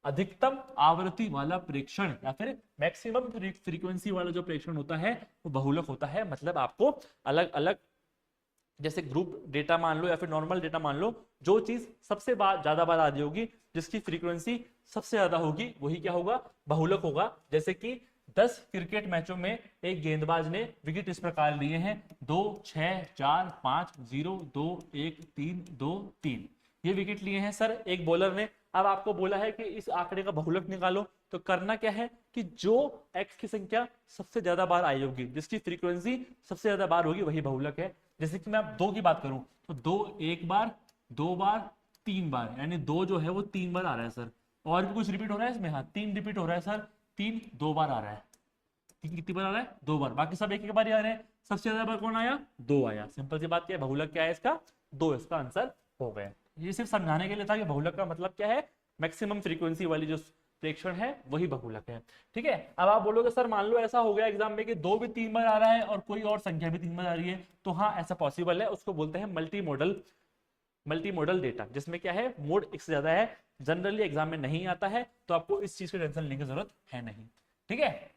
अधिकतम आवृत्ति वाला प्रेक्षण या फिर मैक्सिमम फ्रीक्वेंसी वाला जो प्रेक्षण होता है वो बहुलक होता है। मतलब आपको अलग अलग, जैसे ग्रुप डेटा मान लो या फिर नॉर्मल डेटा मान लो, जो चीज सबसे ज्यादा बार आ रही होगी, जिसकी फ्रीक्वेंसी सबसे ज्यादा होगी, वही क्या होगा, बहुलक होगा। जैसे कि 10 क्रिकेट मैचों में एक गेंदबाज ने विकेट इस प्रकार लिए हैं, 2 6 4 5 0 2 1 3 2 3, ये विकेट लिए हैं सर एक बॉलर ने। अब आपको बोला है कि इस आंकड़े का बहुलक निकालो, तो करना क्या है कि जो एक्स की संख्या सबसे ज्यादा बार आई होगी, जिसकी फ्रीक्वेंसी सबसे ज्यादा बार होगी, वही बहुलक है। जैसे कि मैं अब 2 की बात करूं, तो 2 एक बार, 2 बार, 3 बार, यानी 2 जो है वो 3 बार आ रहा है सर। और भी कुछ रिपीट हो रहा है इसमें, हाँ 3 रिपीट हो रहा है सर, 3 2 बार आ रहा है। 3 कितनी बार आ रहा है, 2 बार, बाकी सब एक एक बार ही आ रहे हैं। सबसे ज्यादा बार कौन आया, 2 आया। सिंपल सी बात क्या है, बहुलक क्या है इसका, 2, इसका आंसर हो गया। ये सिर्फ समझाने के लिए था कि बहुलक का मतलब क्या है, मैक्सिमम फ्रीक्वेंसी वाली जो प्रेक्षण है वही बहुलक है। ठीक है, अब आप बोलोगे सर मान लो ऐसा हो गया एग्जाम में कि 2 भी 3 बार आ रहा है और कोई और संख्या भी 3 बार आ रही है, तो हाँ ऐसा पॉसिबल है, उसको बोलते हैं multi modal, multi modal data, जिसमें क्या है मोड एक से ज्यादा है। जनरली एग्जाम में नहीं आता है, तो आपको इस चीज की टेंशन लेने की जरूरत है नहीं। ठीक है,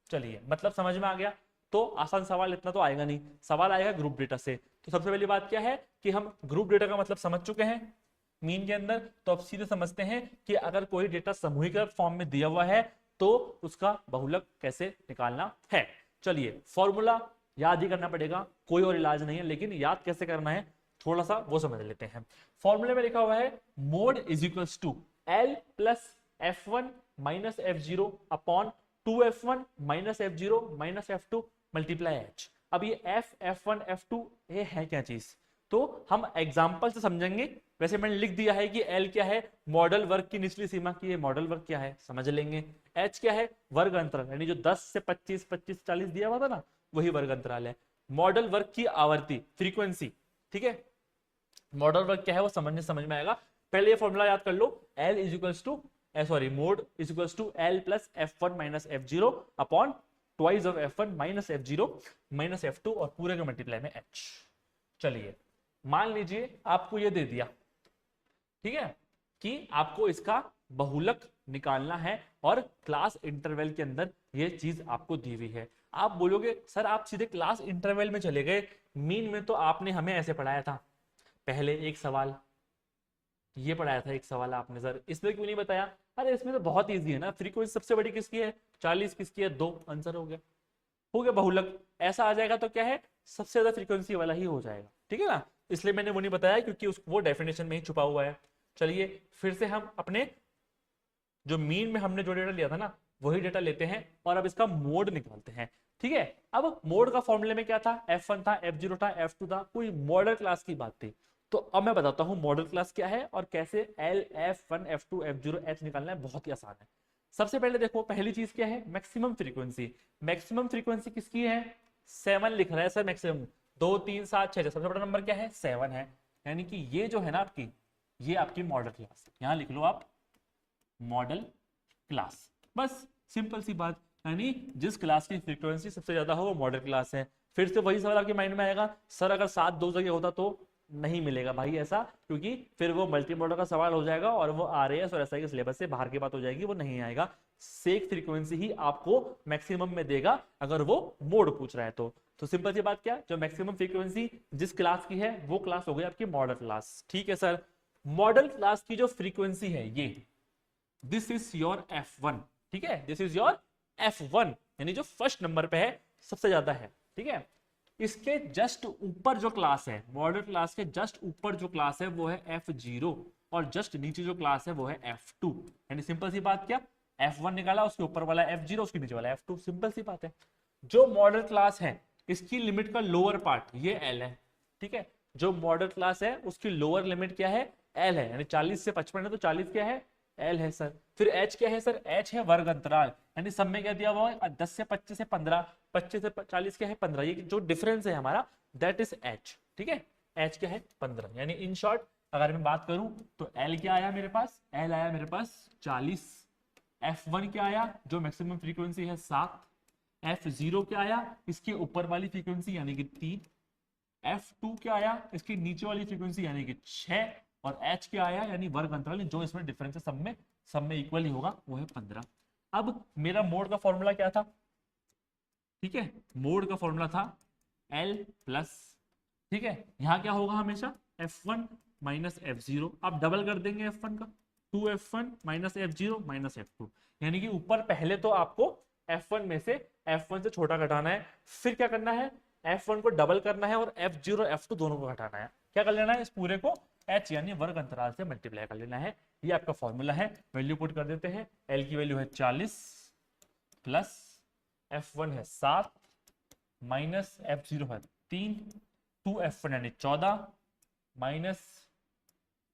चलिए, मतलब समझ में आ गया। तो आसान सवाल इतना तो आएगा नहीं, सवाल आएगा ग्रुप डेटा से। तो सबसे पहली बात क्या है कि हम ग्रुप डेटा का मतलब समझ चुके हैं, मीन के अंदर, तो आप सीधे समझते हैं कि अगर कोई डेटा समूहीकृत फॉर्म में दिया हुआ है तो उसका बहुलक कैसे निकालना है। चलिए फॉर्मूला याद ही करना पड़ेगा, कोई और इलाज नहीं है, लेकिन याद कैसे करना है थोड़ा सा वो समझ लेते हैं। फॉर्मूले में लिखा हुआ है mode is equals to L plus F1 minus F0 upon 2F1 minus F0 minus F2 multiply H। अब ये F1 F2 ये है क्या चीज, तो हम एग्जाम्पल से समझेंगे। वैसे मैंने लिख दिया है कि L क्या है, मॉडल वर्ग की निचली सीमा की, मॉडल वर्ग क्या है समझ लेंगे। H क्या है, वर्ग अंतराल, यानी जो 10 से 25 25 से 40 दिया हुआ था ना, वही वर्ग अंतराल है। मॉडल वर्ग की आवर्ती फ्रीक्वेंसी, ठीक है, मॉडल वर्ग क्या है वो समझ में आएगा। पहले ये फॉर्मूला याद कर लो, L is equals to mode is equals to L plus F1 minus F0 upon twice of F1 minus F0 minus F2 और पूरे के मल्टीप्लाई में H। चलिए मान लीजिए आपको ये दे दिया, ठीक है, कि आपको इसका बहुलक निकालना है और क्लास इंटरवल के अंदर ये चीज आपको दी हुई है। आप बोलोगे सर आप सीधे क्लास इंटरवल में चले गए, मीन में तो आपने हमें ऐसे पढ़ाया था, पहले एक सवाल ये पढ़ाया था, एक सवाल आपने सर इसमें क्यों नहीं बताया। अरे इसमें तो बहुत इजी है ना, फ्रीक्वेंसी सबसे बड़ी किसकी है 40, किसकी है 2, आंसर हो गया बहुलक। ऐसा आ जाएगा तो क्या है, सबसे ज्यादा फ्रीक्वेंसी वाला ही हो जाएगा, ठीक है ना, इसलिए मैंने वो नहीं बताया क्योंकि वो डेफिनेशन में ही छुपा हुआ है। चलिए फिर से हम अपने जो मीन में हमने जो डेटा लिया था ना वही डेटा लेते हैं और अब इसका मोड निकालते हैं, ठीक है। अब मोड का फॉर्मूले में क्या था, F1 था, F0 था, F2 था, कोई मॉडल क्लास की बात थी। तो अब मैं बताता हूं मॉडल क्लास क्या है और कैसे L F1 F2 F0 H निकालना है, बहुत ही आसान है। सबसे पहले देखो पहली चीज क्या है, मैक्सिमम फ्रीक्वेंसी। मैक्सिमम फ्रीक्वेंसी किसकी है, 7 लिख रहा है सर मैक्सिमम, 2 3 7 6, सबसे बड़ा नंबर क्या है 7 है, यानी कि ये जो है ना आपकी, ये आपकी मॉडल क्लास, यहां लिख लो आप मॉडल क्लास, बस सिंपल सी बात, यानी जिस क्लास की फ्रीक्वेंसी सबसे ज्यादा हो वो मॉडल क्लास है। फिर से वही सवाल आपके माइंड में आएगा, सर अगर 7 दो जगह होता तो नहीं मिलेगा भाई ऐसा, क्योंकि फिर वो मल्टी मॉडल का सवाल हो जाएगा और वो RAS और SI के सिलेबस से बाहर की बात हो जाएगी, वो नहीं आएगा। सेक फ्रीक्वेंसी ही आपको मैक्सिमम में देगा अगर वो मोड पूछ रहा है तो सिंपल सी बात क्या, जो मैक्सिमम फ्रीक्वेंसी जिस क्लास की है वो क्लास हो गई आपकी मॉडल क्लास, ठीक है सर। मॉडल क्लास की जो फ्रीक्वेंसी है ये, दिस इज योर F1, ठीक है, दिस इज योर F1, यानी जो फर्स्ट नंबर पे है सबसे ज्यादा है, ठीक है। इसके जस्ट ऊपर जो क्लास है, मॉडल क्लास के जस्ट ऊपर जो क्लास है वो है F0 और जस्ट नीचे जो क्लास है वो है F2, यानी सिंपल सी बात क्या, F1 निकाला, उसके ऊपर वाला F0, उसके नीचे वाला F2, सिंपल सी बात है। जो मॉडल क्लास है इसकी लिमिट का लोअर पार्ट ये L है, ठीक है, जो मॉडल क्लास है उसकी लोअर लिमिट क्या है L है, यानी 40 से 55 है तो 40 क्या है L है सर। फिर H क्या है सर, H है वर्ग अंतराल, यानी सब में क्या दिया हुआ है 10 से 25 से 15, 25 से 40 क्या है 15, ये जो डिफरेंस है हमारा दैट इज H, ठीक है, H क्या है 15, यानी इन शॉर्ट अगर मैं बात करूं तो L क्या आया मेरे पास, L आया मेरे पास 40, F1 क्या आया जो मैक्सिमम फ्रीक्वेंसी है 7, F0 क्या आया इसके ऊपर वाली फ्रीक्वेंसी यानी कि 3, F2 क्या आया इसकी नीचे वाली फ्रीक्वेंसी यानी कि 6, और H क्या आया यानी वर्ग अंतराल जो इसमें डिफरेंस है सब में इक्वल ही होगा वो है 15। अब मेरा मोड का फॉर्मूला क्या था, ठीक है, मोड का फॉर्मूला था L प्लस, ठीक है, यहां क्या होगा हमेशा F1 माइनस F0, आप डबल कर देंगे F1 का, 2F1 minus F0 minus F2, यानी कि ऊपर पहले तो आपको F1 में से F1 से छोटा घटाना है, फिर क्या करना है F1 को डबल करना है और F0 F2 दोनों को घटाना है, क्या कर लेना है इस पूरे को H यानी वर्ग अंतराल से मल्टीप्लाई कर लेना है, ये आपका फॉर्मूला है। वैल्यू पुट कर देते हैं, L की वैल्यू है 40 प्लस F1 है 7 माइनस F0 है 3, 2F1 यानी 14 माइनस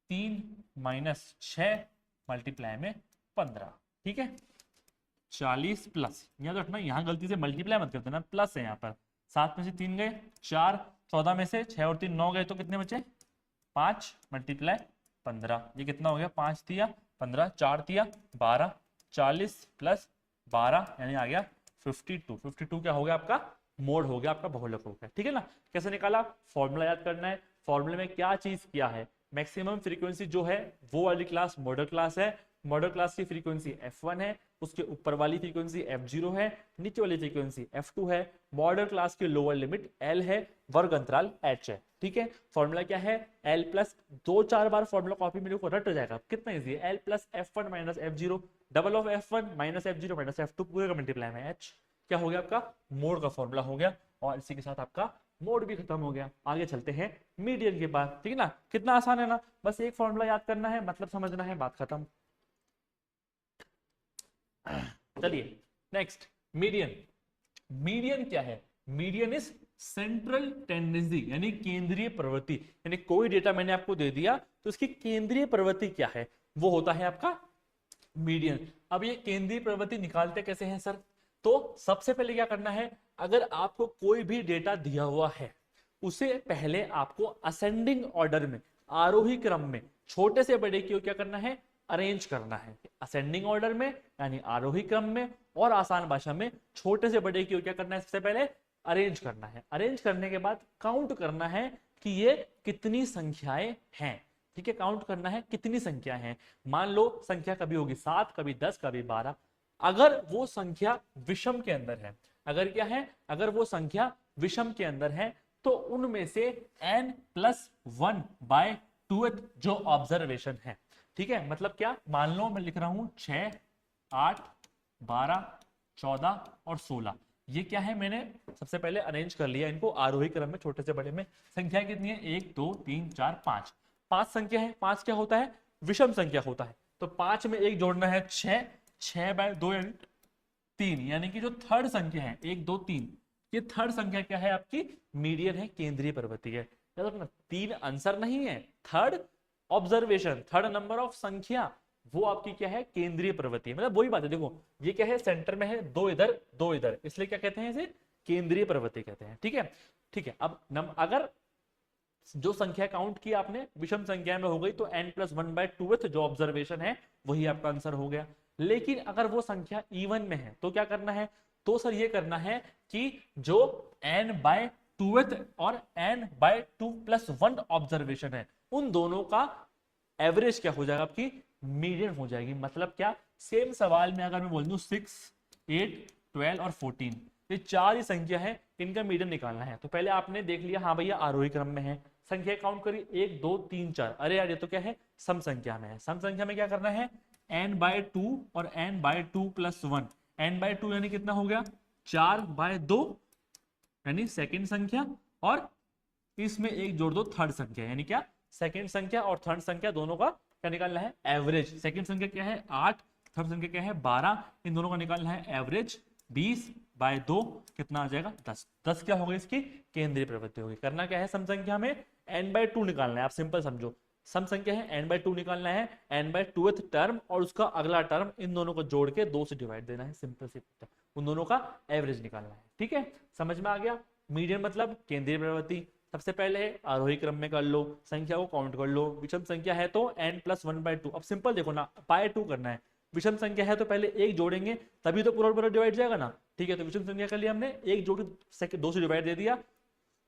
3 माइनस 6 मल्टीप्लाई में 15, ठीक है, 40 प्लस, यहाँ तो रखना, यहाँ गलती से मल्टीप्लाई मत कर देना, प्लस है यहाँ पर, 7 में से 3 गए 4, 14 में से 6 और 3 9 गए तो कितने बचे 5 मल्टीप्लाई 15, ये कितना हो गया 5 दिया 15, 4 दिया 12, 40 प्लस 12 यानी आ गया 52, 52 क्या हो गया आपका मोड हो गया, आपका बहुलक हो गया, ठीक है ना। कैसे निकाला, फॉर्मूला याद करना है, फॉर्मूले में क्या चीज किया है, मैक्सिमम फ्रीक्वेंसी जो है वो वाली क्लास मॉडल क्लास है, मॉडल क्लास की फ्रीक्वेंसी f1 है, उसके ऊपर वाली फ्रीक्वेंसी f0 है, नीचे वाली फ्रीक्वेंसी f2 है, मॉडल क्लास की लोअर लिमिट l है, वर्ग अंतराल h है। ठीक है, फॉर्मूला क्या है, l प्लस 2-4 बार फॉर्मूला कॉपी मेरे को रट जाएगा, कितना इजी है, l plus f1 minus f0 double of f1 minus f0 minus f2 पूरे का मल्टीप्लाई में h, क्या हो गया आपका, मोड का फॉर्मूला हो गया, और इसी के साथ आपका मोड भी खत्म हो गया। आगे चलते हैं मीडियन के पास, ठीक है ना, कितना आसान है ना, बस एक फॉर्मूला याद करना है, मतलब समझना है, बात खत्म। चलिए नेक्स्ट, मीडियन। मीडियन क्या है, मीडियन इज सेंट्रल टेंडेंसी, यानी केंद्रीय प्रवृत्ति, यानी कोई डेटा मैंने आपको दे दिया तो इसकी केंद्रीय प्रवृत्ति क्या है, वो होता है आपका मीडियन। अब ये केंद्रीय प्रवृत्ति निकालते कैसे हैं सर, तो सबसे पहले क्या करना है, अगर आपको कोई भी डेटा दिया हुआ है उसे पहले आपको असेंडिंग ऑर्डर में, आरोही क्रम में, छोटे से बड़े की ओर क्या करना है, अरेंज करना है, असेंडिंग ऑर्डर में यानी आरोही क्रम में, और आसान भाषा में छोटे से बड़े की ओर क्या करना है, सबसे पहले अरेंज करना है। अरेंज करने के बाद काउंट करना है कि ये कितनी संख्याएं हैं, ठीक है, काउंट करना है कितनी संख्या है। मान लो संख्या कभी होगी 7, कभी 10, कभी 12, अगर वो संख्या विषम के अंदर है, अगर क्या है, अगर वो संख्या विषम के अंदर है, तो उनमें से n+1/2 जो ऑब्जर्वेशन है, ठीक है, मतलब क्या, मान लो मैं लिख रहा हूं 6, 8, 12, 14 और 16, ये क्या है, मैंने सबसे पहले अरेंज कर लिया इनको आरोही क्रम में, छोटे से बड़े में। संख्या कितनी है, 1 2 3 4 5, 5 संख्या है, 5 क्या होता है, विषम संख्या होता है, तो 5 में 1 जोड़ना है 6, 6/2 यानी 3, यानी कि जो थर्ड संख्या है 1 2 3, ये थर्ड संख्या क्या है आपकी, मीडियन है, केंद्रीय प्रवृत्ति है। याद रखना, 3 आंसर नहीं है, third observation, third number of संख्या, वो आपकी क्या है, केंद्रीय प्रवृत्ति है। मतलब वही बात है, देखो ये क्या है, सेंटर में है, 2 इधर 2 इधर, इसलिए क्या कहते हैं इसे, केंद्रीय प्रवृत्ति कहते हैं। ठीक है, ठीक है, अब अगर जो संख्या काउंट की आपने विषम संख्या में हो गई, तो n+1/2 जो ऑब्जर्वेशन है वही आपका आंसर हो गया। लेकिन अगर वो संख्या इवन में है तो क्या करना है, तो सर ये करना है कि जो n/2 और n/2+1 ऑब्जर्वेशन है, उन दोनों का एवरेज क्या हो जाएगा, आपकी मीडियन हो जाएगी। मतलब क्या, सेम सवाल में अगर मैं बोल दूं 6, 8, 12 और 14, ये 4 ही संख्या है, इनका मीडियन निकालना है। तो पहले आपने देख लिया, हाँ भैया आरोही क्रम में है, संख्या काउंट करी 1 2 3 4, अरे यार ये तो क्या है, सम संख्या में है। सम संख्या में क्या करना है, n/2 और n/2+1, n/2 यानी कितना हो गया, 4/2 यानी सेकंड संख्या, और इसमें एक जोड़ दो थर्ड संख्या, यानी क्या, सेकंड संख्या और थर्ड संख्या दोनों का क्या निकालना है, एवरेज। सेकंड संख्या क्या है 8, थर्ड संख्या क्या है 12, इन दोनों का निकालना है एवरेज। 20/2 कितना आ जाएगा, 10। 10 क्या होगा, इसकी केंद्रीय प्रवृत्ति होगी। करना क्या है, सम संख्या में n/2 निकालना है, आप सिंपल समझो, सम संख्या है n/2 निकालना है, n/2th टर्म और उसका अगला टर्म, इन दोनों को जोड़ के 2 से डिवाइड देना है, सिंपल सी, उन दोनों का एवरेज निकालना है। ठीक है, समझ में आ गया। मीडियन मतलब केंद्रीय प्रवृत्ति। सबसे पहले आरोही क्रम में कर लो, संख्या को काउंट कर लो, विषम संख्या है तो n+1/2, अब सिंपल देखो ना, बाय 2 करना है, विषम संख्या है तो पहले एक जोड़ेंगे तभी तो पूरा पूरा डिवाइड जाएगा ना। ठीक है, तो विषम संख्या के लिए हमने एक जोड़ 2 से डिवाइड दे दिया,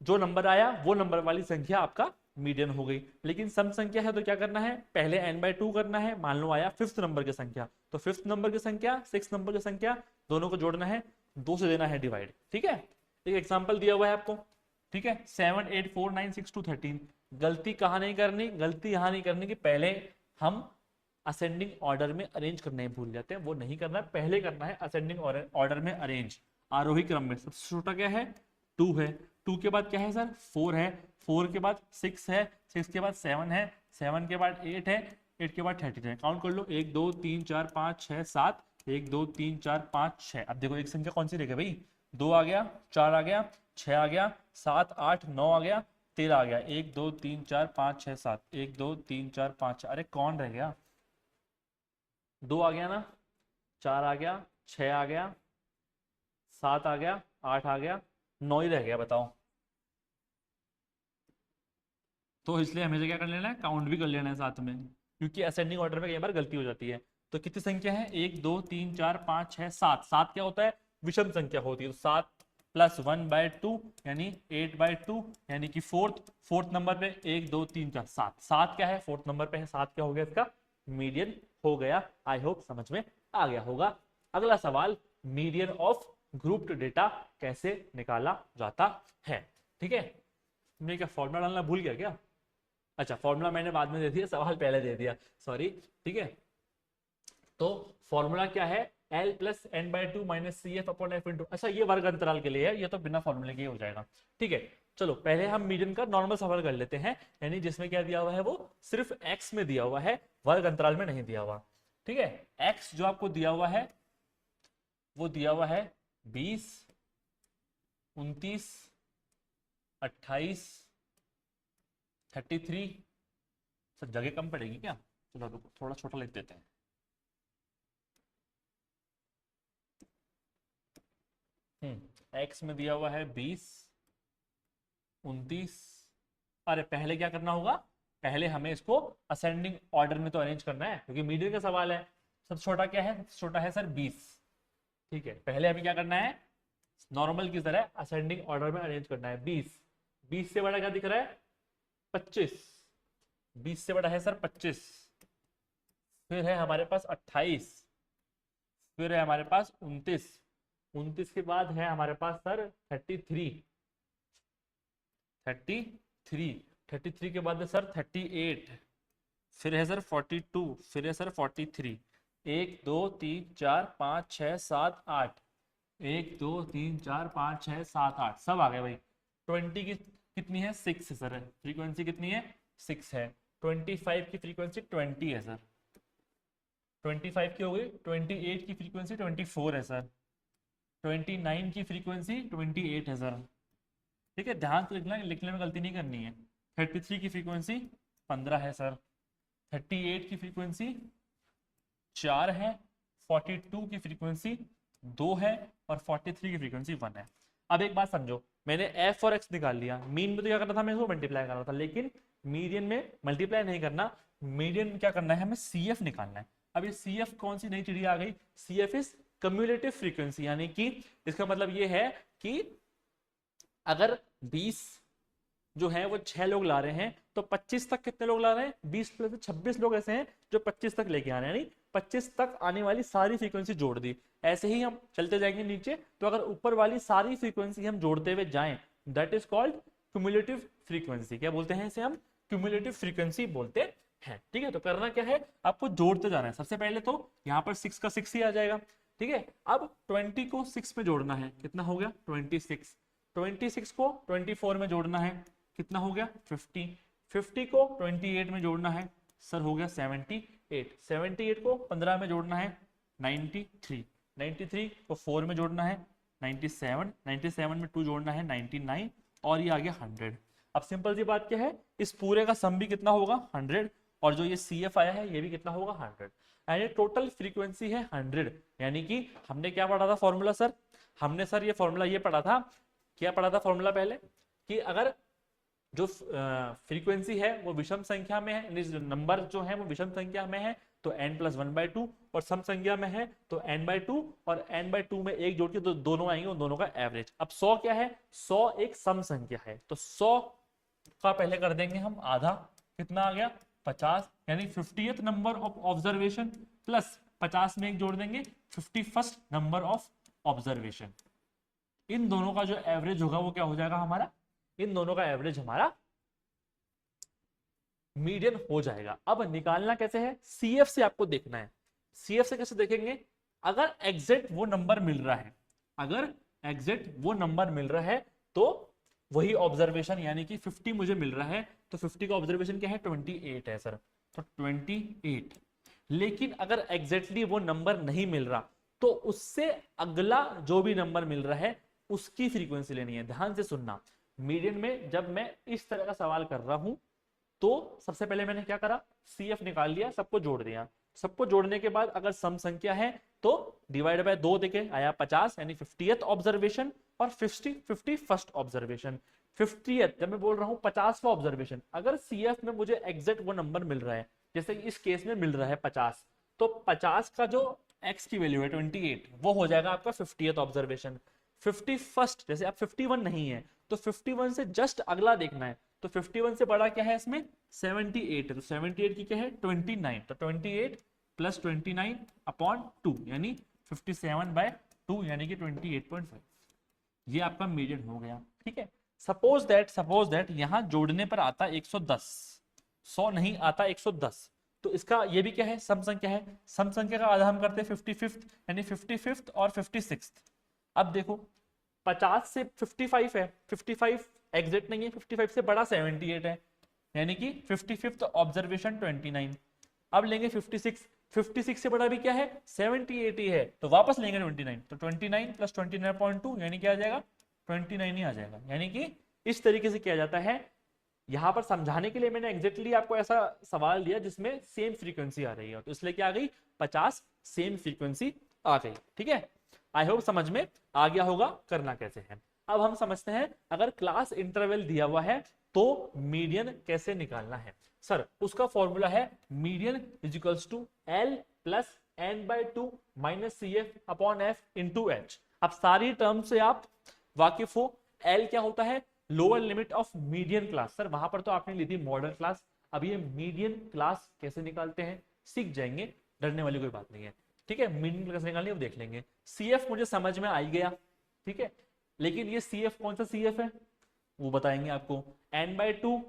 जो नंबर आया वो नंबर वाली संख्या आपका मीडियन हो गई। लेकिन सम संख्या है तो क्या करना है, पहले n/2 करना है, मान लो आया 5th नंबर की संख्या, तो 5th नंबर की संख्या 6th नंबर की संख्या दोनों को जोड़ना है, 2 से देना है डिवाइड। ठीक है, एक एग्जांपल दिया हुआ है आपको, ठीक है, 7 8 4 9 6 2 13। गलती कहाँ नहीं करनी, गलती यहाँ नहीं करनी कि पहले हम असेंडिंग ऑर्डर में अरेंज करना ही भूल जाते हैं, वो नहीं करना है, पहले करना है असेंडिंग ऑर्डर में अरेंज, आरोही क्रम में। सबसे छोटा क्या है, 2 है, 2 के बाद क्या है सर, 4 है, 4 के बाद 6 है, 6 के बाद 7 है, 7 के बाद 8 है, 8 के बाद 13 है। काउंट कर लो, 1 2 3 4 5 6 7, 1 2 3 4 5 6। अब देखो एक संख्या कौन सी रह गई भाई, 2 आ गया, 4 आ गया, 6 आ गया, 7 8 9 आ गया, 13 आ गया, 1 2 3 4 5 6 7, 1 2 3 4 5, अरे कौन रह गया, 2 आ गया ना, 4 आ गया, 6 आ गया, 7 आ गया, 8 आ गया, 9 ही रह गया, बताओ। तो इसलिए हमें क्या कर लेना है, काउंट भी कर लेना है साथ में, क्योंकि असेंडिंग ऑर्डर में कई बार गलती हो जाती है। तो कितनी संख्या है, 1 2 3 4 5 6 7, 7 क्या होता है, विषम संख्या होती है, तो 7+1/2 यानी 8/2, यानी कि फोर्थ नंबर पे 1 2 3 4 7, 7 क्या है, फोर्थ नंबर पे है, 7 क्या हो गया इसका मीडियन हो गया। आई होप समझ में आ गया होगा। अगला सवाल, मीडियन ऑफ ग्रुप्ड डेटा कैसे निकाला जाता है। ठीक है, मैं क्या फॉर्मूला डालना भूल गया क्या? अच्छा, फॉर्मूला मैंने बाद में दे दिया, सवाल पहले दे दिया, सॉरी। ठीक है, तो फॉर्मूला क्या है, L plus N by two minus C F upon F into, अच्छा ये वर्ग अंतराल के लिए है, ये तो बिना फॉर्मूले के ही हो जाएगा। ठीक है, चलो पहले हम मीडियन का नॉर्मल सवाल कर लेते हैं, यानी जिसमें क्या दिया हुआ है, वो सिर्फ x में दिया हुआ है, वर्ग अंतराल में नहीं दिया हुआ। ठीक है, x जो आपको दिया हुआ है वो दिया हुआ है 20, 29, 28, 33। सर जगह कम पड़ेगी क्या? चलो रुको, थोड़ा छोटा लिख देते हैं। एक्स में दिया हुआ है 20, 29। अरे पहले क्या करना होगा, पहले हमें इसको असेंडिंग ऑर्डर में तो अरेंज करना है, क्योंकि मीडियन का सवाल है। सबसे छोटा क्या है? सबसे छोटा है सर 20। ठीक है, पहले हमें क्या करना है, नॉर्मल की तरह असेंडिंग ऑर्डर में अरेंज करना है। 20, 20 से बड़ा क्या दिख रहा है? 25। 20 से बड़ा है सर 25। फिर है हमारे पास 28, फिर है हमारे पास 29, 29 के बाद है हमारे पास सर 33, 33, 33 के बाद है सर 38, फिर है सर 42, फिर है सर 43। 1 2 3 4 5 6 7 8, 1 2 3 4 5 6 7 8, सब आ गए भाई। 20 की कितनी है? 6 है सर। फ्रीक्वेंसी कितनी है? 6 है। 25 की फ्रीक्वेंसी 20 है सर। 25 की हो गई। 28 की फ्रीक्वेंसी 24 है सर। 29 की फ्रीक्वेंसी 28 है सर। ठीक है, ध्यान से लिखना, लिखने में गलती नहीं करनी है। 33 की फ्रीक्वेंसी 15 है सर। 38 की फ्रीक्वेंसी 4 है। 42 की फ्रीक्वेंसी 2 है और 43 की फ्रीक्वेंसी 1 है। अब एक बात समझो, मैंने एफ और एक्स निकाल लिया, मीन में तो क्या करना था, मैं इसको मल्टीप्लाई करना था, लेकिन मीडियन में मल्टीप्लाई नहीं करना, मीडियन में क्या करना है, हमें सी एफ निकालना है। अब ये सी एफ कौन सी नई चिड़िया आ गई? C F is cumulative frequency, यानी कि इसका मतलब ये है कि अगर 20 जो है वो 6 लोग ला रहे हैं, तो 25 तक कितने लोग ला रहे हैं? 20 प्लस 26 लोग ऐसे हैं जो 25 तक लेके आ रहे हैं, यानी 25 तक आने वाली सारी फ्रीक्वेंसी जोड़ दी। ऐसे ही हम चलते जाएंगे नीचे, तो अगर ऊपर वाली सारी फ्रीक्वेंसी हम जोड़ते हुए जाएं, that is called cumulative frequency. क्या बोलते हैं इसे हम? क्यूमुलेटिव फ्रीक्वेंसी बोलते हैं। ठीक है, तो करना क्या है, आपको जोड़ते जाना है। सबसे पहले तो यहाँ पर 6 का 6 ही आ जाएगा। ठीक है, अब 20 को 6 में जोड़ना है, कितना हो गया? 26। 26 को 24 में जोड़ना है, कितना हो गया? 50। 50 को 28 में जोड़ना है, सर हो गया 78। 78 को 15 में जोड़ना है, 93। 93 को 4 में जोड़ना है, 97। 97 में 2 जोड़ना है, 99, और ये आ गया 100। अब सिंपल सी बात क्या है, इस पूरे का सम भी कितना होगा? 100, और जो ये सी एफ आया है ये भी कितना होगा? 100। यानी टोटल फ्रीक्वेंसी है 100। यानी कि हमने क्या पढ़ा था फॉर्मूला सर? हमने सर ये फॉर्मूला ये पढ़ा था, क्या पढ़ा था फॉर्मूला पहले, कि अगर जो फ्रीक्वेंसी है वो विषम संख्या में है, नंबर जो है वो विषम संख्या में है, तो n प्लस 1/2, और सम संख्या में है तो n/2, और n/2 में एक जोड़ के तो दोनों आएंगे, उन दोनों का एवरेज। अब 100 क्या है? 100 एक सम संख्या है, तो 100 का पहले कर देंगे हम आधा, कितना आ गया? 50, यानी 50th number of observation plus 50 में एक जोड़ देंगे 51st नंबर ऑफ ऑब्जर्वेशन। इन दोनों का जो एवरेज होगा वो क्या हो जाएगा हमारा? इन दोनों का एवरेज हमारा मीडियन हो जाएगा। अब निकालना कैसे है? सीएफ से आपको देखना है। सीएफ से कैसे देखेंगे? अगर एग्जैक्ट वो नंबर मिल रहा है, अगर एग्जैक्ट वो नंबर मिल रहा है, तो वही ऑब्जर्वेशन, यानी कि 50 मुझे मिल रहा है, तो 50 का ऑब्जर्वेशन क्या है? 28 है सर, तो 28। लेकिन अगर एग्जैक्टली वो नंबर नहीं मिल रहा, तो उससे अगला जो भी नंबर मिल रहा है उसकी फ्रीक्वेंसी लेनी है। ध्यान से सुनना, मीडियन में जब मैं इस तरह का सवाल कर रहा हूं, तो सबसे पहले मैंने क्या करा? सीएफ निकाल लिया, सबको जोड़ दिया। सबको जोड़ने के बाद अगर सम संख्या है तो डिवाइड बाय 2 देके आया 50, यानी 50th ऑब्जर्वेशन, और 51st ऑब्जर्वेशन। 50th जब मैं बोल रहा हूं 50वां ऑब्जर्वेशन, अगर सीएफ में मुझे एग्जैक्ट वो नंबर मिल रहा है, जैसे इस केस में मिल रहा है 50, तो 50 का जो एक्स की वैल्यू है 28, वो हो जाएगा आपका 50th ऑब्जर्वेशन। 51st, जैसे आप 51 नहीं है तो 51 से जस्ट अगला देखना है, तो 51 से बड़ा क्या है इसमें? 78 है, तो 78 की क्या है? 29, तो 28 प्लस 29/2 यानी 57/2 यानी कि 28.5। ये आपका मीडियन हो गया। ठीक है, सपोज दैट यहां जोड़ने पर आता 110, 100 नहीं आता 110, तो इसका ये भी क्या है, सम संख्या है। सम संख्या का आधा हम करते हैं 55th, यानी 55th और 56th। अब देखो 50 से 55 है, 55 एग्जैक्ट नहीं है, 55 से बड़ा 78 है, यानी कि 55th ऑब्जर्वेशन 29। अब लेंगे 56, 56 से बड़ा भी क्या है, 78 ही है, तो वापस लेंगे 29, तो 29 प्लस 29.2 यानी क्या आ जाएगा, 29 ही आ जाएगा। यानी कि इस तरीके से किया जाता है। यहां पर समझाने के लिए मैंने एग्जैक्टली आपको ऐसा सवाल दिया जिसमें सेम फ्रीक्वेंसी आ रही है, तो इसलिए क्या आ गई, 50 सेम फ्रीक्वेंसी आ गई। ठीक है, आई होप समझ में आ गया होगा करना कैसे है। अब हम समझते हैं, अगर क्लास इंटरवल दिया हुआ है तो मीडियन कैसे निकालना है। सर उसका फॉर्मूला है median is equals to L plus n/2 minus C F upon F into H. अब सारी टर्म से आप वाकिफ हो। एल क्या होता है, lower limit of median class. Sir वहां पर तो आपने ली थी मॉडर्न क्लास, अब ये मीडियन क्लास कैसे निकालते हैं सीख जाएंगे, डरने वाली कोई बात नहीं है। ठीक है, मीडियन क्लास निकालनी है वो देख लेंगे। सी एफ मुझे समझ में आ ही गया। ठीक है, लेकिन ये सी एफ कौन सा सी एफ है वो बताएंगे आपको। n/2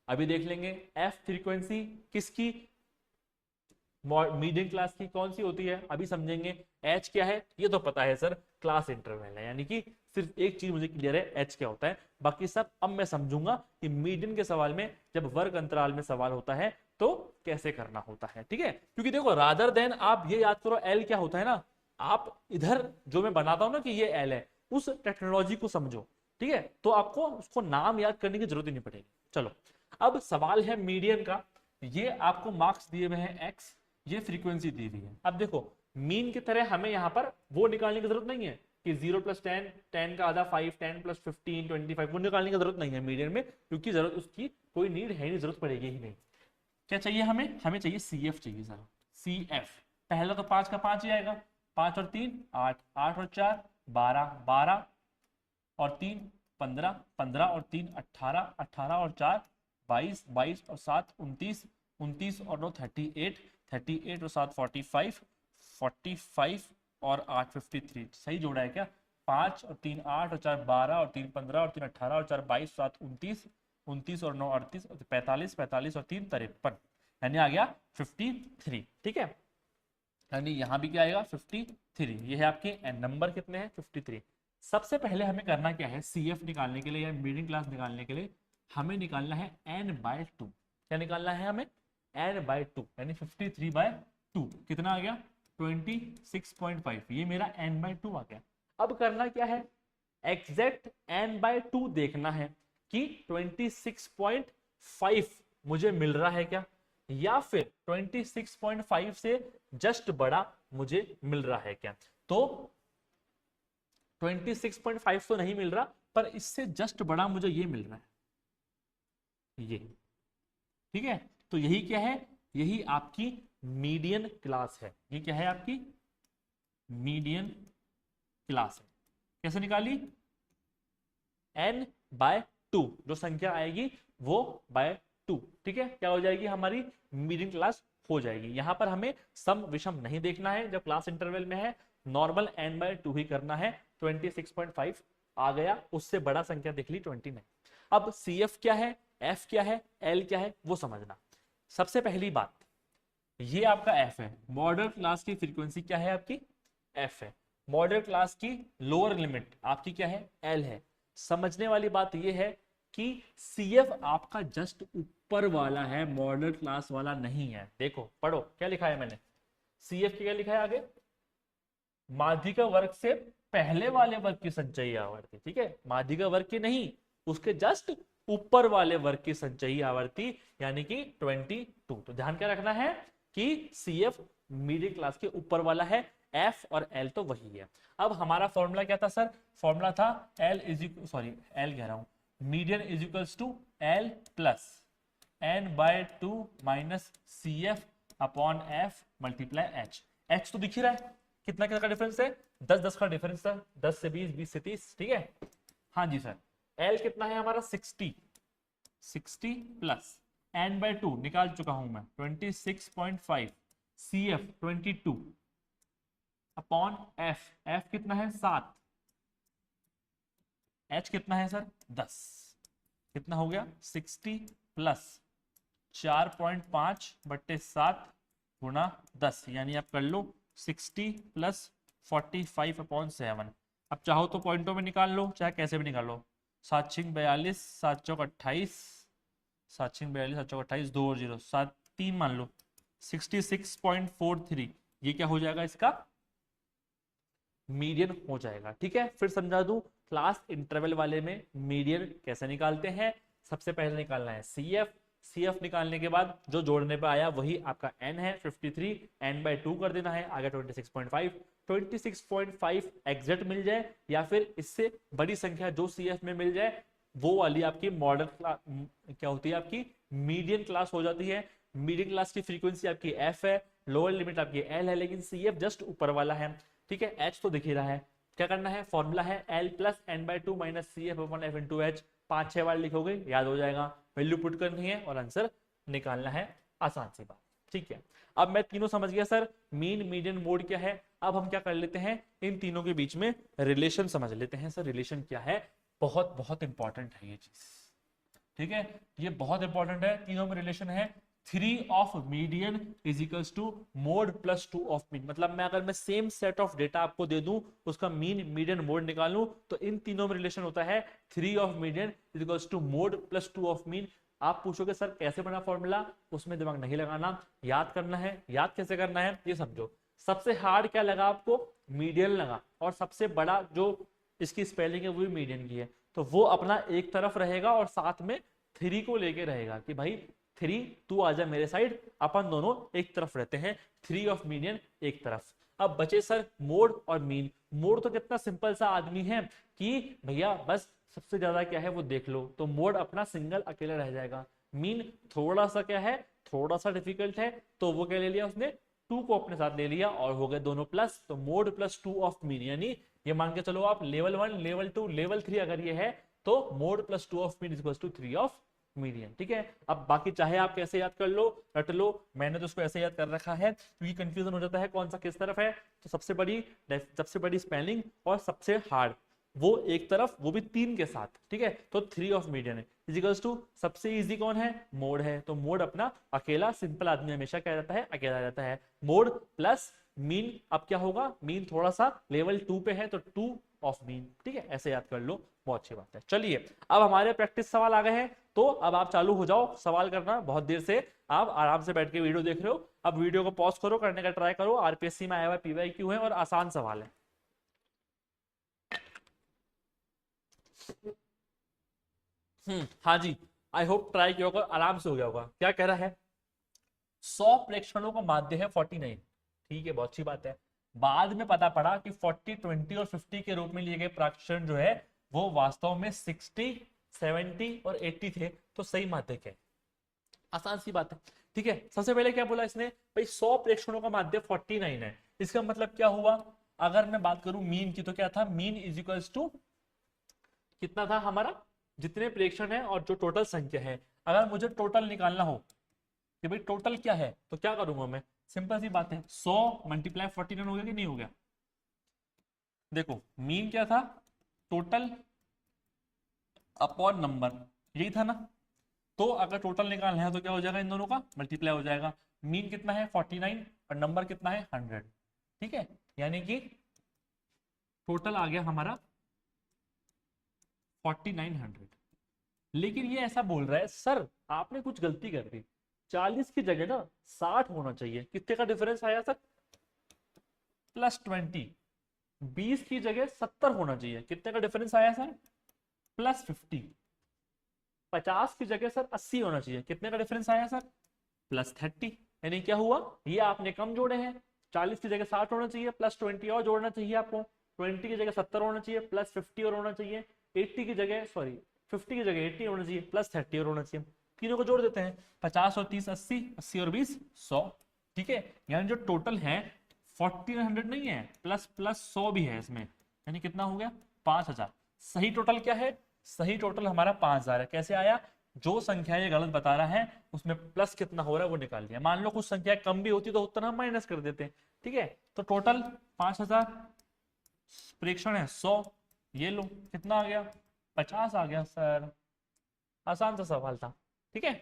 अभी देख लेंगे। एफ फ्रीक्वेंसी किसकी, मीडियम क्लास की कौन सी होती है अभी समझेंगे। एच क्या है ये तो पता है सर, क्लास इंटरवल है, यानी कि सिर्फ एक चीज मुझे क्लियर है, एच क्या होता है, बाकी सब अब मैं समझूंगा कि मीडियन के सवाल में जब वर्ग अंतराल में सवाल होता है तो कैसे करना होता है। ठीक है, क्योंकि देखो रादर देन आप ये याद करो एल क्या होता है ना, आप इधर जो मैं बनाता हूं ना कि ये एल है, उस टेक्नोलॉजी को समझो। ठीक है, तो आपको उसको नाम याद करने की जरूरत ही नहीं पड़ेगी। चलो अब सवाल है मीडियन का। ये आपको मार्क्स दिए हुए हैं एक्स, ये फ्रीक्वेंसी दी हुई है। अब देखो मीन की तरह हमें यहाँ पर वो निकालने की जरूरत नहीं है कि 0 + 10, 10 का आधा 5, 10 + 15, 25, वो निकालने की जरूरत नहीं है मीडियन में, क्योंकि जरूरत उसकी कोई नीड है नहीं, जरूरत पड़ेगी ही नहीं। क्या चाहिए हमें, हमें चाहिए सी एफ चाहिए सर। सी एफ पहला तो 5 का 5 ही आएगा, 5 और 3 8, 8 और 4 12, 12 और 3 15, 15 और 3 18, 18 और 4 22, 22 और 7 29, 29 और 9 38, 38 और 7 45, 45 और 8 53। सही जोड़ा है क्या, 5 और 3 8 और 4 12 और 3 15 और 3 18 और 4 22 7 29, 29 और 9 38 45, 45 और 3 53, यानी आ गया 53। ठीक है, यानी यहां भी क्या आएगा 53। ये है आपके नंबर कितने हैं 53। सबसे पहले हमें करना क्या है, सी एफ निकालने के लिए या मीडियम क्लास निकालने के लिए हमें निकालना है n/2। क्या निकालना है हमें, n/2 यानी 53/2 कितना आ गया 26.5, ये मेरा n/2 आ गया। अब करना क्या है, एग्जैक्ट n/2 देखना है कि 26.5 मुझे मिल रहा है क्या, या फिर 26.5 से जस्ट बड़ा मुझे मिल रहा है क्या। तो 26.5 तो नहीं मिल रहा, पर इससे जस्ट बड़ा मुझे ये मिल रहा है ये। ठीक है, तो यही क्या है, यही आपकी मीडियन क्लास है। ये क्या है आपकी मीडियन क्लास है। कैसे निकाली, n/2 जो संख्या आएगी वो /2। ठीक है, क्या हो जाएगी हमारी मीडियन क्लास हो जाएगी। यहां पर हमें सम विषम नहीं देखना है जब क्लास इंटरवल में है, नॉर्मल n/2 ही करना है। 26.5 आ गया, उससे बड़ा संख्या देख ली 29। अब सी एफ क्या है, एफ क्या है, एल क्या है वो समझना। सबसे पहली बात, ये आपका एफ है, मॉडल क्लास की फ्रीक्वेंसी क्या है आपकी एफ है, मॉडल क्लास की लोअर लिमिट आपकी क्या है एल है। समझने वाली बात यह है कि सी एफ आपका जस्ट ऊपर वाला है, मॉडल क्लास वाला नहीं है। देखो पढ़ो क्या लिखा है मैंने, सी एफ क्या लिखा है आगे, माध्यिका वर्ग से पहले वाले वर्ग की संचयी आवर्ती। ठीक है, माध्यिका वर्ग की नहीं, उसके जस्ट ऊपर वाले वर्ग की संचयी आवर्ती यानी कि 22। तो ध्यान क्या रखना है कि सी एफ मिडिल क्लास के ऊपर वाला है, एफ और एल तो वही है। अब हमारा फॉर्मूला क्या था सर, फॉर्मूला था एल कह रहा हूं, median is equals to L plus n/2 minus C F upon F multiply H. H तो दिख ही रहा है, कितना कितना का डिफरेंस है, 10 का डिफरेंस था, 10 से 20, 20 से 30। ठीक है, हाँ जी सर। एल कितना है हमारा 60 प्लस n/2 निकाल चुका हूं मैं 26.5, CF 22 अपॉन F कितना है 7, H कितना है सर 10, कितना हो गया 60 प्लस 4.5/7 गुना 10, यानी आप कर लो 60 प्लस 45/7। अब चाहो तो पॉइंटों में निकाल लो, चाहे कैसे भी निकालो। 7×42 7×28 7×42 7×28 2 और 0 7 3 मान लो 66.43, ये क्या हो जाएगा इसका मीडियन हो जाएगा। ठीक है, फिर समझा दूं क्लास इंटरवल वाले में मीडियन कैसे निकालते हैं। सबसे पहले निकालना है CF निकालने के बाद जो जोड़ने पे आया वही आपका n है 53, n/2 कर देना है, आगे 26.5 एग्जैक्ट मिल जाए या फिर इससे बड़ी संख्या जो CF में मिल जाए वो वाली आपकी मॉडल क्लास क्या होती है, आपकी मीडियन क्लास हो जाती है। मीडियन क्लास की फ्रीक्वेंसी आपकी f है, लोअर लिमिट आपकी l है, लेकिन CF जस्ट ऊपर वाला है। ठीक है, h तो दिख ही रहा है, क्या करना है, फॉर्मूला है l plus n/2 minus CF/f into h, 5-6 बार लिखोगे याद हो जाएगा, वैल्यू पुट करनी है और आंसर निकालना है, आसान सी बात। ठीक है, अब मैं तीनों समझ गया सर, मीन मीडियन मोड क्या है। अब हम क्या कर लेते हैं, इन तीनों के बीच में रिलेशन समझ लेते हैं। सर रिलेशन क्या है, बहुत बहुत इंपॉर्टेंट है ये चीज। ठीक है, ये बहुत इंपॉर्टेंट है, तीनों में रिलेशन है। 3 of median is equals to mode plus 2 of mean, मतलब मैं अगर मैं सेम सेट ऑफ डेटा आपको दे दूं उसका मीन मीडियन मोड निकालूं तो इन तीनों में रिलेशन होता है 3 of median is equals to mode plus 2 of mean. आप पूछोगे सर कैसे बना फॉर्मूला, उसमें दिमाग नहीं लगाना, याद करना है। याद कैसे करना है ये समझो। सबसे हार्ड क्या लगा आपको, मीडियन लगा, और सबसे बड़ा जो इसकी स्पेलिंग है वो भी मीडियन की है, तो वो अपना एक तरफ रहेगा और साथ में 3 को लेके रहेगा कि भाई 3 तू आजा मेरे साइड, अपन दोनों एक तरफ रहते हैं, 3 ऑफ मीडियन एक तरफ। अब बचे सर मोड और मीन। मोड तो कितना सिंपल सा आदमी है कि भैया बस सबसे ज्यादा क्या है वो देख लो, तो मोड अपना सिंगल अकेला रह जाएगा। मीन थोड़ा सा क्या है, थोड़ा सा डिफिकल्ट है, तो वो क्या ले लिया उसने, 2 को अपने साथ ले लिया और हो गए दोनों प्लस, तो मोड प्लस 2 ऑफ मीन, यानी ये मान के चलो आप लेवल 1 लेवल 2 लेवल 3 अगर ये है तो mode plus 2 of mean is to 3 of median. ठीक है, अब बाकी चाहे आप कैसे याद कर लो, रट लो, मैंने तो उसको ऐसे याद कर रखा है क्योंकि कंफ्यूजन हो जाता है कौन सा किस तरफ है। तो सबसे बड़ी स्पेलिंग और सबसे हार्ड वो एक तरफ, वो भी 3 के साथ। ठीक है, तो 3 ऑफ मीडियन है इजिकल्स टू सबसे इजी कौन है, मोड है, तो मोड अपना अकेला, सिंपल आदमी हमेशा क्या रहता है, अकेला रहता है। मोड प्लस मीन, अब क्या होगा, मीन थोड़ा सा लेवल 2 पे है तो 2 ऑफ मीन। ठीक है, ऐसे याद कर लो, बहुत अच्छी बात है। चलिए अब हमारे प्रैक्टिस सवाल आ गए हैं, तो अब आप चालू हो जाओ सवाल करना। बहुत देर से आप आराम से बैठ के वीडियो देख रहे हो, अब वीडियो को पॉज करो, करने का ट्राई करो। आरपीएससी में आया हुआ PYQ है और आसान सवाल है। हाँ जी, आई होप ट्राई किया होगा, आराम से हो गया होगा। क्या कह रहा है, 100 प्रेक्षणों का माध्य है 49। ठीक है, बहुत अच्छी बात है। बाद में पता पड़ा कि 40 20 और 50 के रूप में लिए गए प्रेक्षण जो है वो वास्तव में 60 70 और 80 थे, तो सही माध्यक है, आसान सी बात है। ठीक है, सबसे पहले क्या बोला इसने, भाई 100 प्रेक्षणों का माध्य 49 है, इसका मतलब क्या हुआ, अगर मैं बात करूं मीन की तो क्या था, मीन इज इक्वल्स टू कितना था हमारा, जितने प्रेक्षण है और जो टोटल संख्या है। अगर मुझे टोटल निकालना हो कि भाई टोटल क्या है, तो क्या करूंगा मैं, सिंपल सी बात है, 100 मल्टीप्लाई 49 हो गया कि नहीं हो गया। देखो मीन क्या था, टोटल अपॉन नंबर, यही था ना। तो अगर टोटल निकालना है तो क्या हो जाएगा, इन दोनों का मल्टीप्लाई हो जाएगा। मीन कितना है 49 और नंबर कितना है 100। ठीक है, यानी कि टोटल आ गया हमारा 4900। लेकिन ये ऐसा बोल रहा है सर आपने कुछ गलती कर दी, 40 की जगह ना 60 होना चाहिए। कितने का डिफरेंस आया सर, +20। 20 की जगह 70 होना चाहिए, कितने का डिफरेंस आया सर, +50। 50 की जगह सर 80 होना चाहिए, कितने का डिफरेंस आया सर, +30। यानी क्या हुआ, ये आपने कम जोड़े हैं, 40 की जगह 60 होना चाहिए, +20 और जोड़ना चाहिए आपको, 20 की जगह 70 होना चाहिए, +50 और होना चाहिए, 80 की जगह सॉरी 50 की जगह 80 होना चाहिए, +30 और होना चाहिए। तीनों को जोड़ देते हैं, 50 और 30 80, 80 और 20 100। ठीक है, यानी जो टोटल है 1400 नहीं है, प्लस प्लस 100 भी है इसमें, यानी कितना हो गया 5000। सही टोटल क्या है, सही टोटल हमारा 5000 है। कैसे आया, जो संख्या ये गलत बता रहा है उसमें प्लस कितना हो रहा है वो निकाल लिया। मान लो कुछ संख्या कम भी होती तो उतना हम माइनस कर देते हैं, ठीक है। तो टोटल 5000 प्रेक्षण है 100, ये लो कितना आ गया 50 आ गया सर। आसान सा सवाल था, ठीक है।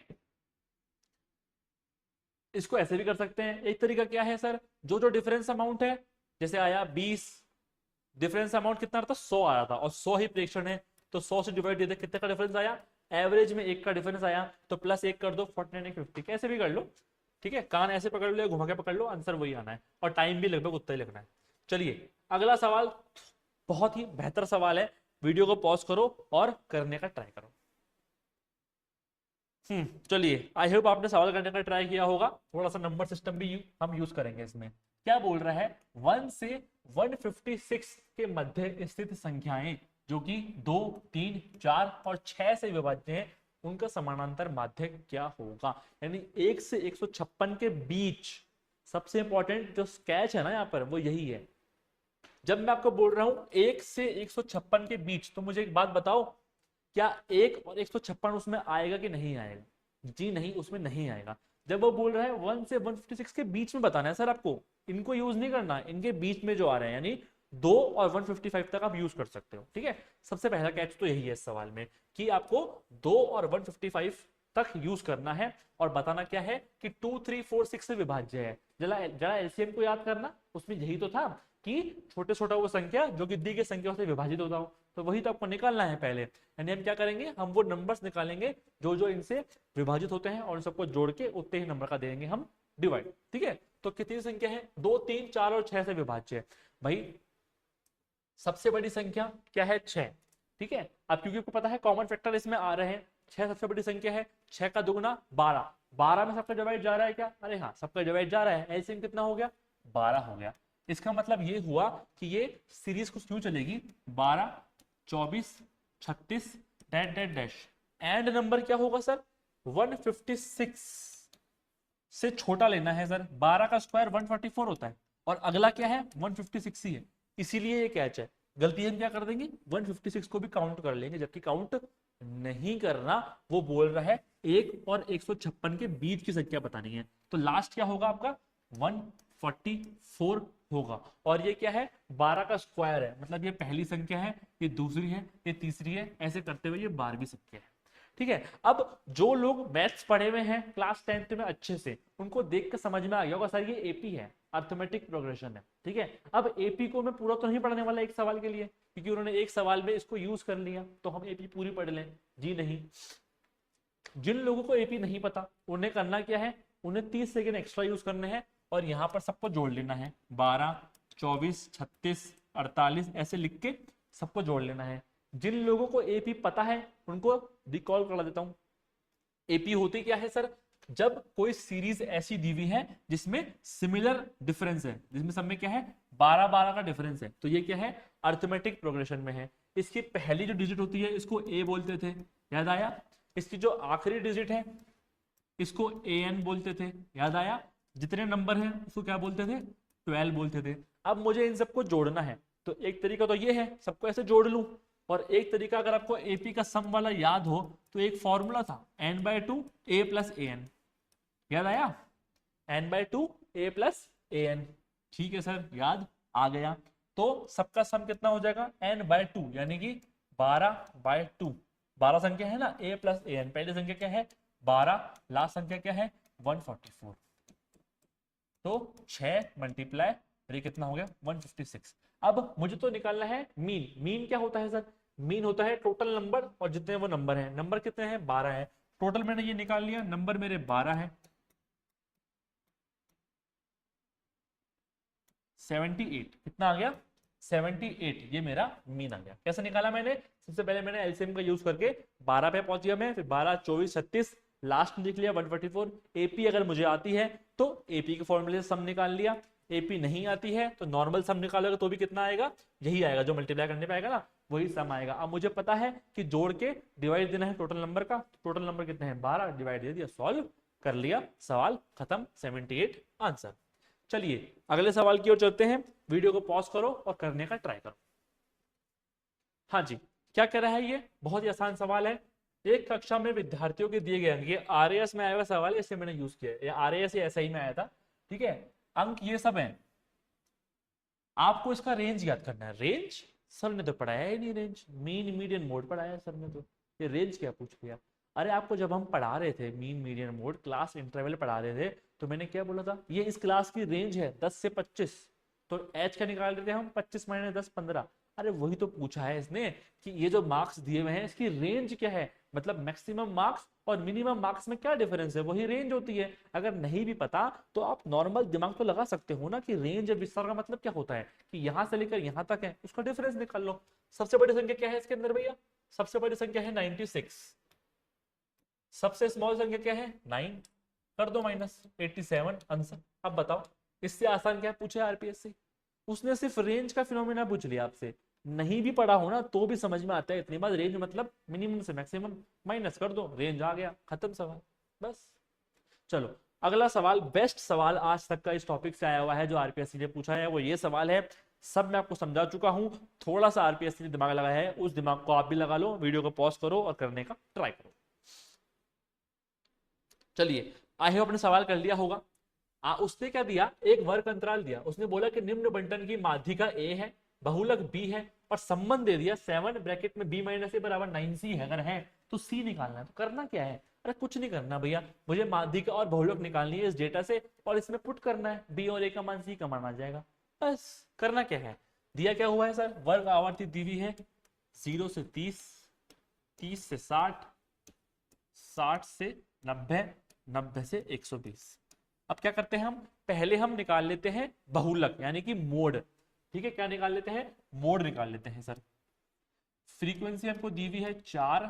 इसको ऐसे भी कर सकते हैं। एक तरीका क्या है सर, जो जो डिफरेंस अमाउंट है, जैसे आया 20, डिफरेंस अमाउंट कितना था 100 आया था और 100 ही प्रेक्षण है, तो 100 से डिवाइड दे कितने का डिफरेंस आया, एवरेज में 1 का डिफरेंस आया, तो प्लस 1 कर दो 49 50, कैसे भी कर लो, ठीक है। कान ऐसे पकड़ लो, घुमा के पकड़ लो, आंसर वही आना है और टाइम भी लगभग उतना ही लगना है। चलिए अगला सवाल बहुत ही बेहतर सवाल है, वीडियो को पॉज करो और करने का ट्राई करो। चलिए आई होप आपने सवाल करने का ट्राई किया होगा। थोड़ा सा नंबर सिस्टम भी हम यूज करेंगे इसमें। क्या बोल रहा है, 1 से 156 के मध्य स्थित संख्याएं जो कि 2, 3, 4 और 6 से विभाज्य हैं, उनका समानांतर माध्य क्या होगा। यानी 1 से 156 के बीच, सबसे इंपॉर्टेंट जो स्केच है ना यहाँ पर वो यही है। जब मैं आपको बोल रहा हूं 1 से 156 के बीच, तो मुझे एक बात बताओ, क्या 1 और 156 उसमें आएगा कि नहीं आएगा? जी नहीं, उसमें नहीं आएगा। जब वो बोल रहा है 1 से 156 के बीच में बताना है सर आपको, इनको यूज नहीं करना, इनके बीच में जो आ रहे हैं, यानी 2 और 155 तक आप यूज कर सकते हो, ठीक है। सबसे पहला कैच तो यही है इस सवाल में कि आपको 2 और 155 तक यूज करना है और बताना क्या है कि 2, 3, 4, 6 से विभाज्य है। जरा जरा एलसीएम को याद करना, उसमें यही तो था कि छोटे छोटा वो संख्या जो कि दी गई संख्या से विभाजित होता हो, तो वही तो आपको निकालना है पहले। यानी हम क्या करेंगे, हम वो नंबर्स निकालेंगे जो जो इनसे विभाजित होते हैं और उन सबको जोड़ के उतने ही नंबर का देंगे हम डिवाइड, ठीक है। तो कितनी संख्या है, 2, 3, 4 और 6 से विभाज्य है भाई। सबसे बड़ी संख्या क्या है 6, ठीक है। अब क्योंकि आपको पता है कॉमन फैक्टर इसमें आ रहे हैं, 6 सबसे बड़ी संख्या है, 6 का दुगुना 12, 12 में सबका डिवाइड जा रहा है क्या, अरे हाँ सबका डिवाइड जा रहा है, एलसीएम कितना हो गया 12 हो गया। इसका मतलब ये हुआ कि ये सीरीज कुछ यूं चलेगी 12, 24, 36 dash dash dash, and number क्या होगा सर 156 से छोटा लेना है सर। 12 का स्क्वायर 144 होता है और अगला क्या है 156 ही है, इसीलिए ये कैच है। गलती हम क्या कर देंगे 156 को भी काउंट कर लेंगे, जबकि काउंट नहीं करना। वो बोल रहा है 1 और 156 के बीच की संख्या बतानी है, तो लास्ट क्या होगा आपका 144 होगा। और ये क्या है 12 का स्क्वायर है, मतलब ये पहली संख्या है, ये दूसरी है, ये तीसरी है, ऐसे करते हुए ये 12वीं संख्या है, ठीक है। अब जो लोग मैथ्स पढ़े हुए हैं क्लास 10th में अच्छे से, उनको देख कर समझ में आ गया होगा सर ये एपी है, अर्थमेटिक प्रोग्रेशन है, ठीक है। अब एपी को मैं पूरा तो नहीं पढ़ने वाला एक सवाल के लिए, क्योंकि उन्होंने एक सवाल में इसको यूज कर लिया, तो हम एपी पूरी पढ़ लें, जी नहीं। जिन लोगों को एपी नहीं पता उन्हें करना क्या है, उन्हें 30 सेकेंड एक्स्ट्रा यूज करने हैं और यहाँ पर सबको जोड़ लेना है, 12, 24, 36, 48 ऐसे लिख के सबको जोड़ लेना है। जिन लोगों को एपी पता है उनको रिकॉल करा देता हूं। एपी होती क्या है सर, जब कोई सीरीज ऐसी दी हुई है जिसमें सिमिलर डिफरेंस है, जिसमें सब में क्या है 12-12 का डिफरेंस है, तो ये क्या है अर्थमेटिक प्रोग्रेशन में है। इसकी पहली जो डिजिट होती है इसको ए बोलते थे, याद आया। इसकी जो आखिरी डिजिट है इसको ए एन बोलते थे, याद आया। जितने नंबर हैं उसको क्या बोलते थे 12 बोलते थे। अब मुझे इन सबको जोड़ना है, तो एक तरीका तो ये है सबको ऐसे जोड़ लूं, और एक तरीका अगर आपको एपी का सम वाला याद हो तो एक फॉर्मूला था n/2 a plus A N, याद आया n/2 a plus A N, ठीक है सर याद आ गया। तो सबका सम कितना हो जाएगा n/2 यानी कि 12/2, 12 संख्या है ना a प्लस ए एन, पहली संख्या क्या है 12, लास्ट संख्या क्या है 144, तो 6 मल्टीप्लाई, ये कितना हो गया 156। अब मुझे तो निकालना है मीन। मीन क्या होता है सर, मीन होता है टोटल नंबर और जितने वो नंबर हैं, नंबर कितने हैं 12 है, टोटल मैंने ये निकाल लिया, नंबर मेरे 12 है, 78 कितना आ गया 78, ये मेरा मीन आ गया। कैसे निकाला मैंने, सबसे पहले मैंने एलसीएम का यूज करके 12 पे पहुंच गया मैं, फिर 12, 24, 36 लास्ट में लिख लिया 144। एपी अगर मुझे आती है तो एपी के फॉर्मूले से सम निकाल लिया, एपी नहीं आती है तो नॉर्मल सम निकालोगे तो भी कितना आएगा, यही आएगा जो मल्टीप्लाई करने पे आएगा ना, वही सम आएगा। अब मुझे पता है कि जोड़ के डिवाइड देना है टोटल नंबर का, टोटल नंबर कितने हैं 12, डिवाइड दे दिया, सॉल्व कर लिया, सवाल खत्म, 78 आंसर। चलिए अगले सवाल की ओर चलते हैं, वीडियो को पॉज करो और करने का ट्राई करो। हाँ जी, क्या कह रहा है ये, बहुत ही आसान सवाल है। एक कक्षा में विद्यार्थियों के दिए गए अंक, ये आरएएस में आया हुआ सवाल है, इसलिए मैंने यूज किया है, या आरएएस या ऐसा ही में आया था, ठीक है। अंक ये सब हैं, आपको इसका रेंज याद करना है। रेंज सर ने तो पढ़ाया ही नहीं, रेंज मीन मीडियन मोड पढ़ाया है सर ने, तो ये रेंज क्या पूछ लिया। अरे आपको जब हम पढ़ा रहे थे mean median mode, class interval पढ़ा रहे थे, तो मैंने क्या बोला था, ये इस क्लास की रेंज है 10 से 25, तो एच का निकाल रहे थे हम, 25 माइनस 10 15। अरे वही तो पूछा है इसने कि ये जो मार्क्स दिए हुए हैं इसकी रेंज क्या है, मतलब मैक्सिमम मार्क्स और मिनिमम मार्क्स में क्या डिफरेंस है, वही रेंज होती है। अगर नहीं भी पता तो आप नॉर्मल दिमाग तो लगा सकते हो ना कि रेंज और विस्तार का मतलब क्या होता है, कि यहां से लेकर यहां तक है, उसका डिफरेंस निकाल लो। सबसे बड़ी संख्या क्या है इसके अंदर भैया, सबसे बड़ी संख्या है 96, सबसे स्मॉल संख्या क्या है 9, कर दो माइनस 87 आंसर। अब बताओ इससे आसान क्या पूछे आरपीएससी, उसने सिर्फ रेंज का फिनोमेना पूछ लिया आपसे, नहीं भी पढ़ा हो ना तो भी समझ में आता है इतनी बात, रेंज मतलब मिनिमम से मैक्सिमम, माइनस कर दो रेंज आ गया, खत्म सवाल बस। चलो अगला सवाल, बेस्ट सवाल आज तक का इस टॉपिक से आया हुआ है जो आरपीएससी ने पूछा है, वो ये सवाल है। सब मैं आपको समझा चुका हूं, थोड़ा सा आरपीएससी ने दिमाग लगाया है, उस दिमाग को आप भी लगा लो, वीडियो को पॉज करो और करने का ट्राई करो। चलिए आई होप अपने सवाल कर लिया होगा। उसने क्या दिया, एक वर्ग अंतराल दिया, उसने बोला कि निम्न बंटन की माध्यिका ए है, बहुलक बी है, और संबंध दे दिया 7 ब्रैकेट में बी माइनस ए बराबर 9c है, अगर है तो सी निकालना है। तो करना क्या है, अरे कुछ नहीं करना भैया, मुझे माध्यिका और बहुलक निकालनी है इस डेटा से, और इसमें पुट करना है, बी और ए का मान सी का मान आ जाएगा, बस। करना क्या है, दिया क्या हुआ है सर, वर्ग आवर्ती दी हुई है 0 से 30, 30 से 60, 60 से 90, 90 से 120। अब क्या करते हैं हम, पहले हम निकाल लेते हैं बहुलक यानी कि मोड, ठीक है, क्या निकाल लेते हैं, मोड निकाल लेते हैं सर। फ्रीक्वेंसी हमको दी हुई है 4,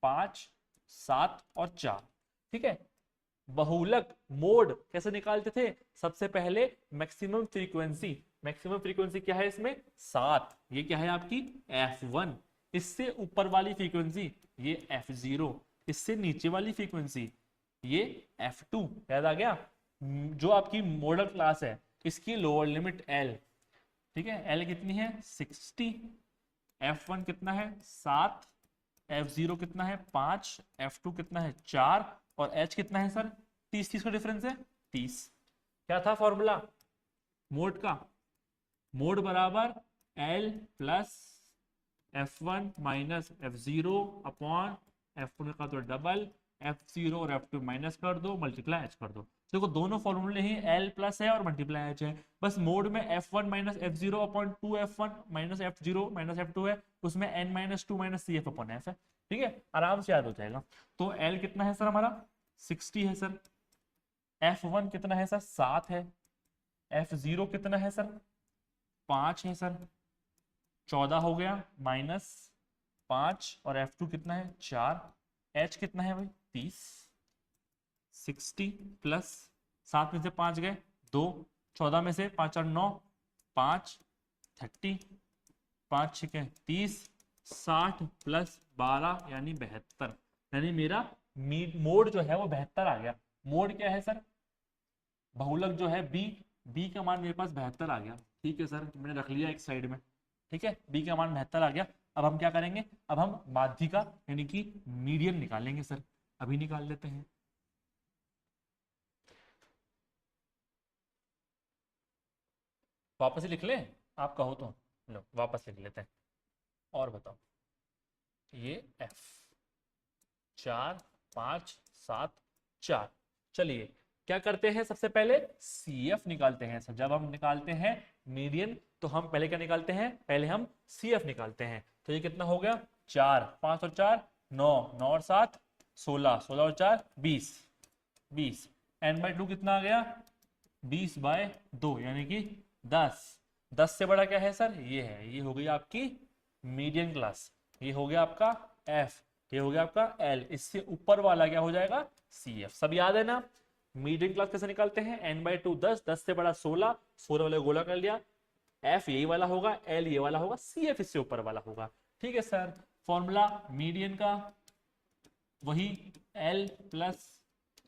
5, 7 और 4, ठीक है। बहुलक मोड कैसे निकालते थे, सबसे पहले मैक्सिमम फ्रीक्वेंसी, मैक्सिमम फ्रीक्वेंसी क्या है इसमें 7, ये क्या है आपकी f1, इससे ऊपर वाली फ्रीक्वेंसी ये f0, इससे नीचे वाली फ्रीक्वेंसी ये f2, याद आ गया। जो आपकी मॉडल क्लास है इसकी लोअर लिमिट l, ठीक है, l कितनी है 60, f1 कितना है 7, f0 कितना है 5, f2 कितना है 4 और h कितना है सर 30, 30 का डिफरेंस है 30। क्या था फॉर्मूला मोड का, मोड बराबर l plus f1 minus f0 upon f1 का तो डबल, f0 और f2 माइनस कर दो, मल्टीप्लाई h कर दो। देखो दोनों फॉर्मूले ही l प्लस है और मल्टीप्लाई h है, बस मोड में f1 minus f0 upon 2f1 minus f0 minus f2 है, उसमें n minus 2 minus cf upon f है, ठीक है, आराम से याद हो जाएगा। तो l कितना है सर हमारा 60 है सर, f1 कितना है सर 7 है, f0 कितना है सर 5 है सर, 14 हो गया, माइनस 5 और f2 कितना है 4, h कितना है भाई 30, 60 प्लस 7 में से 5 गए 2, 14 में से 5 और 9 5, 30, 5 6 30, 60 प्लस 12 यानी 72, यानी मेरा मोड जो है वो 72 आ गया। मोड क्या है सर, बहुलक जो है बी, बी का मान मेरे पास 72 आ गया, ठीक है सर, मैंने रख लिया एक साइड में, ठीक है, बी का मान 72 आ गया। अब हम क्या करेंगे, अब हम माध्यिका यानी कि मीडियन निकालेंगे सर, अभी निकाल लेते हैं। वापस ही लिख ले, आप कहो तो, लो वापस लिख लेते हैं, और बताओ ये एफ 4, 5, 7, 4, चलिए क्या करते हैं, सबसे पहले सी एफ निकालते हैं सर। जब हम निकालते हैं मीडियन तो हम पहले क्या निकालते हैं, पहले हम सी एफ निकालते हैं। तो ये कितना हो गया 4, 5 और 4 9, 9 और 7 16, 16 और 4 20, 20, एन बाई 2 कितना आ गया 20/2 यानी कि 10, 10 से बड़ा क्या है सर, ये है, ये हो गई आपकी मीडियन क्लास, ये हो गया आपका एफ, ये हो गया आपका एल, इससे ऊपर वाला क्या हो जाएगा सी एफ। सब याद है ना, मीडियन क्लास कैसे निकालते हैं, एन बाई 2 10, 10 से बड़ा 16, 16 वाले गोला कर लिया, एफ यही वाला होगा, एल ये वाला होगा, सी एफ इससे ऊपर वाला होगा, ठीक है सर। फॉर्मूला मीडियन का वही एल प्लस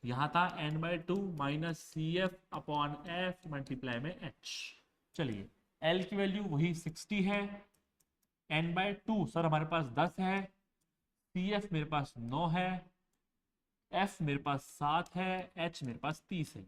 यहां था n by 2 minus C F upon F multiply में एच। चलिए एल की वैल्यू वही 60 है, एन बाई 2 सर हमारे पास 10 है, सी एफ मेरे पास 9 है, एफ मेरे पास 7 है, एच मेरे पास 30 है।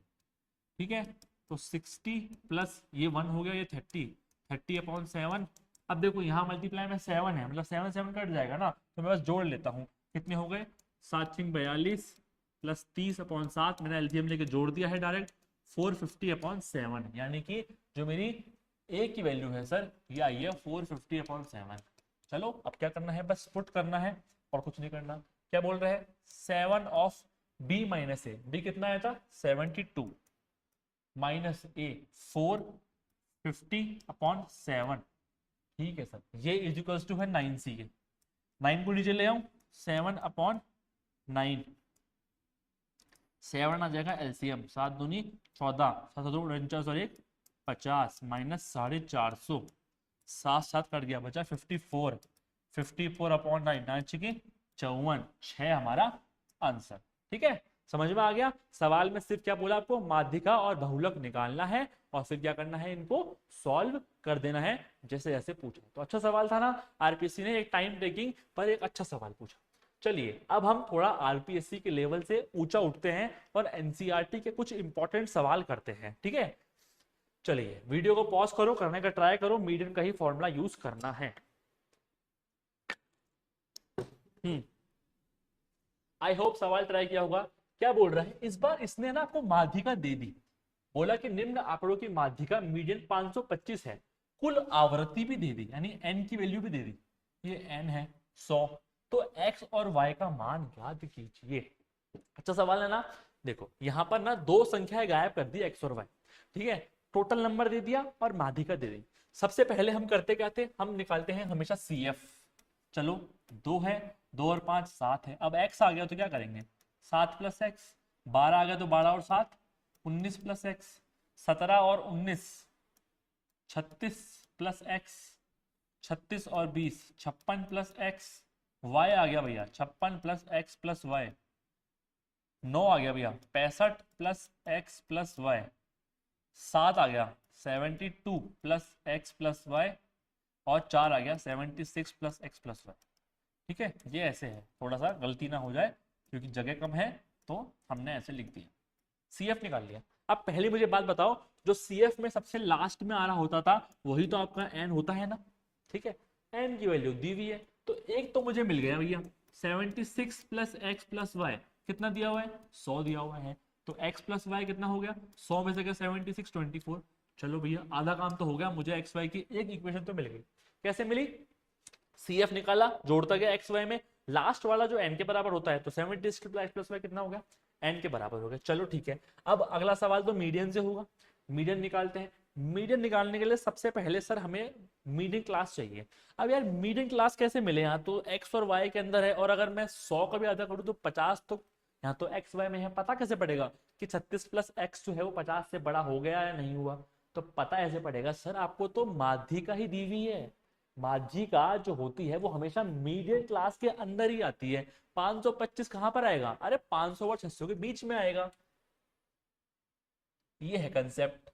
ठीक है, तो 60 प्लस ये 1 हो गया, ये 30, 30/7। अब देखो यहाँ मल्टीप्लाई में 7 है, मतलब 7 7 कट जाएगा ना, तो मैं बस जोड़ लेता हूँ। कितने हो गए, 7×42 प्लस 30/7, मैंने एलसीएम लेके जोड़ दिया है डायरेक्ट, 450/7, यानी कि जो मेरी ए की वैल्यू है सर ये आई है 450/7। चलो अब क्या करना है, बस पुट करना है और कुछ नहीं करना। क्या बोल रहे हैं, 7 of B minus A, B कितना आया था 72 माइनस ए 450/7। ठीक है सर, ये इज इक्वल्स टू है 9 सी के, 9 को नीचे ले आऊं, 7/9, 7 आ जाएगा एलसीएम, 7×2 = 14, 7×2 सॉरी 50 माइनस 450, 7 कट गया, बचा 54, 54/9, 9×4 = 54, 6 हमारा आंसर। ठीक है, समझ में आ गया। सवाल में सिर्फ क्या बोला आपको, माध्यिका और बहुलक निकालना है और फिर क्या करना है, इनको सॉल्व कर देना है जैसे जैसे पूछा। तो अच्छा सवाल था ना, आरपीएससी ने एक टाइम टेकिंग पर एक अच्छा सवाल पूछा। चलिए अब हम थोड़ा आरपीएससी के लेवल से ऊंचा उठते हैं और एनसीईआरटी के कुछ इंपॉर्टेंट सवाल करते हैं। ठीक है, चलिए वीडियो को पॉज करो, करने का ट्राई करो, मीडियन का ही फॉर्मूला यूज करना है। आई होप सवाल ट्राई किया होगा। क्या बोल रहा है, इस बार इसने ना आपको माध्यिका दे दी, बोला कि निम्न आंकड़ों की माध्यिका मीडियन 525 है, कुल आवृत्ति भी दे दी, यानी एन की वैल्यू भी दे दी, ये एन है 100, तो एक्स और वाई का मान ज्ञात कीजिए। अच्छा सवाल है ना। देखो यहां पर ना दो संख्याएं गायब कर दी, एक्स और वाई। ठीक है, टोटल नंबर दे दिया और माध्यिका दे दी। सबसे पहले हम करते क्या थे, हम निकालते हैं हमेशा सी एफ। चलो 2 है, 2 और 5 7 है, अब x आ गया तो क्या करेंगे, 7 + x, 12 आ गया तो 12 और 7 19 + x, 17 और 19 36 + x, 36 और 20 56 + x, y आ गया भैया 56 + x + y, 9 आ गया भैया 65 + x + y, 7 आ गया 72 + x + y, और 4 आ गया 76 + x + y। ठीक है, ये ऐसे है, थोड़ा सा गलती ना हो जाए क्योंकि जगह कम है, तो हमने ऐसे लिख दिया। सीएफ निकाल लिया। अब पहले मुझे बात बताओ, जो सीएफ में सबसे लास्ट में आ रहा होता था वही तो आपका एन होता है ना। ठीक है, एन की वैल्यू दी हुई है, तो एक तो मुझे मिल गया भैया 76 + x + y, कितना दिया हुआ है 100 दिया हुआ है, तो x + y कितना हो गया 100 में से क्या 76 24। चलो भैया आधा काम तो हो गया, मुझे एक्स वाई की एक इक्वेशन तो मिल गई। कैसे मिली, सी एफ निकाला, जोड़ता गया एक्स वाई में, लास्ट वाला जो एन के बराबर होता है, तो 76 + y कितना हो गया एन के बराबर हो गया। चलो ठीक है, अब अगला सवाल तो मीडियन से होगा, मीडियन निकालते हैं। मीडियन निकालने के लिए सबसे पहले सर हमें मीडियन क्लास चाहिए। अब यार मीडियन क्लास कैसे मिले, यहाँ तो एक्स और वाई के अंदर है, और अगर मैं 100 का भी आधा करूँ तो 50 तो यहाँ तो एक्स वाई में है। पता कैसे पड़ेगा कि 36 + x जो है वो 50 से बड़ा हो गया या नहीं हुआ, तो पता ऐसे पड़ेगा सर, आपको तो माध्यिका ही दी हुई है। माध्यिका जो होती है वो हमेशा मीडियन क्लास के अंदर ही आती है। 525 कहां पर आएगा, अरे 500 और 600 के बीच में आएगा। ये है कंसेप्ट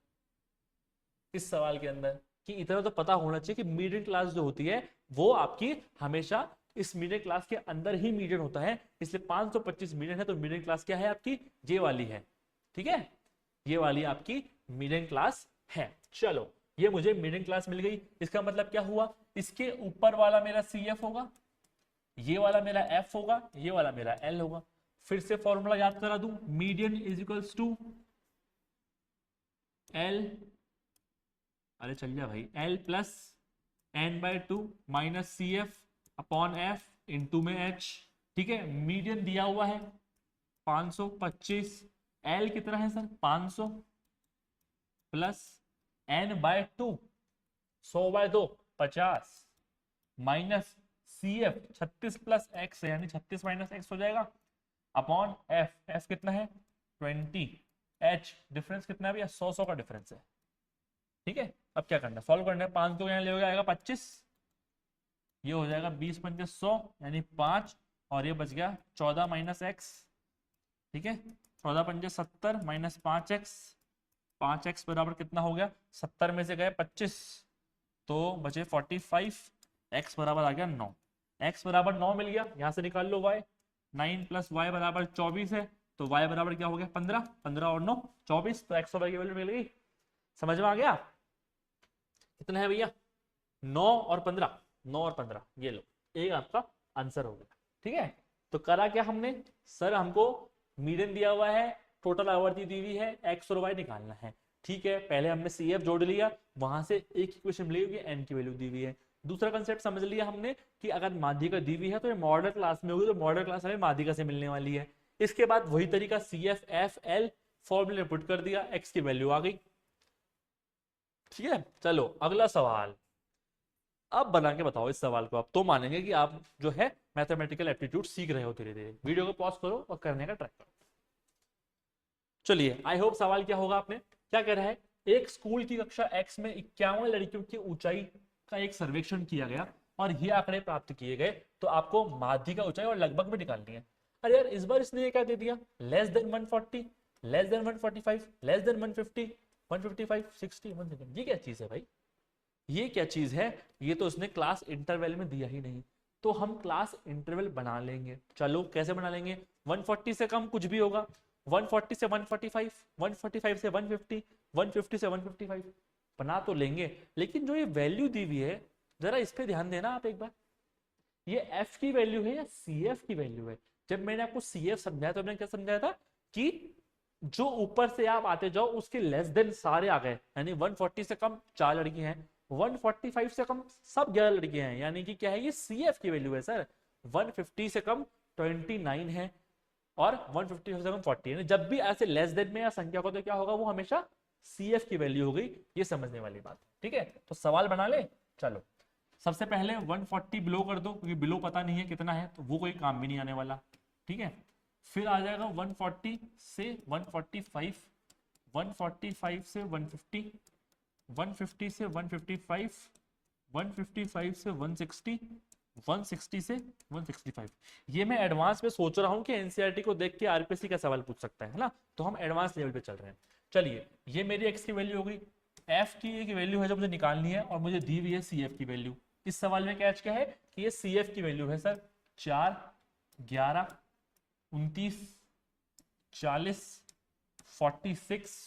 इस सवाल के अंदर, कि इतना तो पता होना चाहिए कि मीडियन क्लास जो होती है वो आपकी हमेशा इस मीडियन क्लास के अंदर ही मीडियन होता है, इसलिए 525 मीडियन है, तो मीडियन क्लास क्या है आपकी, ये वाली है। ठीक है, ये वाली आपकी मीडियन क्लास है। चलो ये मुझे मीडियन क्लास मिल गई, इसका मतलब क्या हुआ, इसके ऊपर वाला मेरा सी एफ होगा, ये वाला मेरा एफ होगा, ये वाला मेरा एल होगा। फिर से फॉर्मूला याद करा दूं, median is equals to L, अरे चल जा भाई, L plus n/2 minus C F upon F into में एच। ठीक है, मीडियन दिया हुआ है 525, एल कितना है sir 500 plus n/2 100/2 50 minus C F 36 + x है, यानी 36 - x हो जाएगा, अपॉन एफ, एफ कितना है 20, एच डिफरेंस कितना है भैया 100 का डिफरेंस है। ठीक है, अब क्या करना है, सॉल्व करना है। 5 को यहाँ ले आएगा 25, ये हो जाएगा 20×5 = 100 यानी 5, और ये बच गया 14 - x। ठीक है, 14×5 = 70 माइनस 5x, 5x बराबर कितना हो गया 70 में से गए 25, तो बचे 45, x बराबर आ गया 9। x बराबर 9 मिल गया, यहां से निकाल लो y, 9 प्लस y बराबर 24 है, तो y बराबर क्या हो गया 15, 15 और 9 24, तो x और y की वैल्यू मिल गई। समझ में आ गया? कितना है भैया? 9 और 15, 9 और 15, ये लो, एक आपका आंसर हो गया। ठीक है, तो करा क्या हमने, सर हमको मीडियन दिया हुआ है, टोटल आवर्ती दी हुई है, एक्स और वाई निकालना है। ठीक है, पहले हमने सी एफ जोड़ लिया, वहां से एक इक्वेशन मिली हुई है, एन की वैल्यू दी हुई है। दूसरा कंसेप्ट समझ लिया हमने कि अगर माध्यिका दी हुई है तो ये मॉडल क्लास में होगी, तो मॉडल क्लास हमें माध्यिका से मिलने वाली है। इसके बाद वही तरीका सी एफ एफ एल फॉर्मूले पुट कर दिया, एक्स की वैल्यू आ गई। ठीक है, चलो अगला सवाल, अब बना के बताओ इस सवाल को, आप तो मानेंगे कि आप जो है मैथमेटिकल एप्टीट्यूड सीख रहे हो धीरे धीरे। वीडियो को पॉज करो और करने का ट्राई करो। चलिए, आई होप सवाल क्या होगा, आपने क्या कह रहा है, एक स्कूल की कक्षा एक्स में 51 लड़कियों की ऊंचाई का एक सर्वेक्षण किया गया और ये आंकड़े प्राप्त किए गए, तो आपको माध्य का ऊंचाई और लगभग में निकालनी है। अरे यार, इस बार इसने ये क्या दे दिया, less than 140, less than 145, less than 150, 155, 60, 1 ये क्या चीज है भाई, ये क्या चीज है? ये तो उसने क्लास इंटरवल में दिया ही नहीं। तो हम क्लास इंटरवल बना लेंगे। चलो कैसे बना लेंगे, 140 से कम कुछ भी होगा, 140 से 145, 145 से 150, 150 से 155 बना तो लेंगे। लेकिन जो ये वैल्यू दी हुई है, जरा इस पे ध्यान देना आप एक बार, ये एफ की वैल्यू है या सी एफ की वैल्यू है? जब मैंने आपको सी एफ समझाया तो मैंने क्या समझाया था कि जो ऊपर से आप आते जाओ उसके लेस देन सारे आ गए, यानी 140 से कम 4 लड़की हैं, 145 से कम सब 11 लड़के हैं, यानी कि क्या है, ये सी एफ की वैल्यू है सर। 150 से कम 29 है और 155 से कम 40 है। जब भी ऐसे लेस देन में या संख्या को, तो क्या होगा, वो हमेशा सी एफ की वैल्यू हो गई। ये समझने वाली बात। ठीक है, तो सवाल बना ले। चलो, सबसे पहले 140 बिलो कर दो, क्योंकि बिलो पता नहीं है कितना है, तो वो कोई काम भी नहीं आने वाला। ठीक है, फिर आ जाएगा 140 से 145, 145 से 150, 150 से 155, 155 से 160, 160 से 165। ये मैं एडवांस में सोच रहा हूं कि एनसीईआरटी को देख के आरपीएससी का सवाल पूछ सकता है ना, तो हम एडवांस लेवल पे चल रहे हैं। चलिए, ये मेरी एक्स की वैल्यू हो गई, एफ की एक वैल्यू है जो मुझे निकालनी है, और मुझे दी हुई है सी एफ की वैल्यू। इस सवाल में कैच क्या है कि ये सी एफ की वैल्यू है सर 4, 11, 29, 40, 46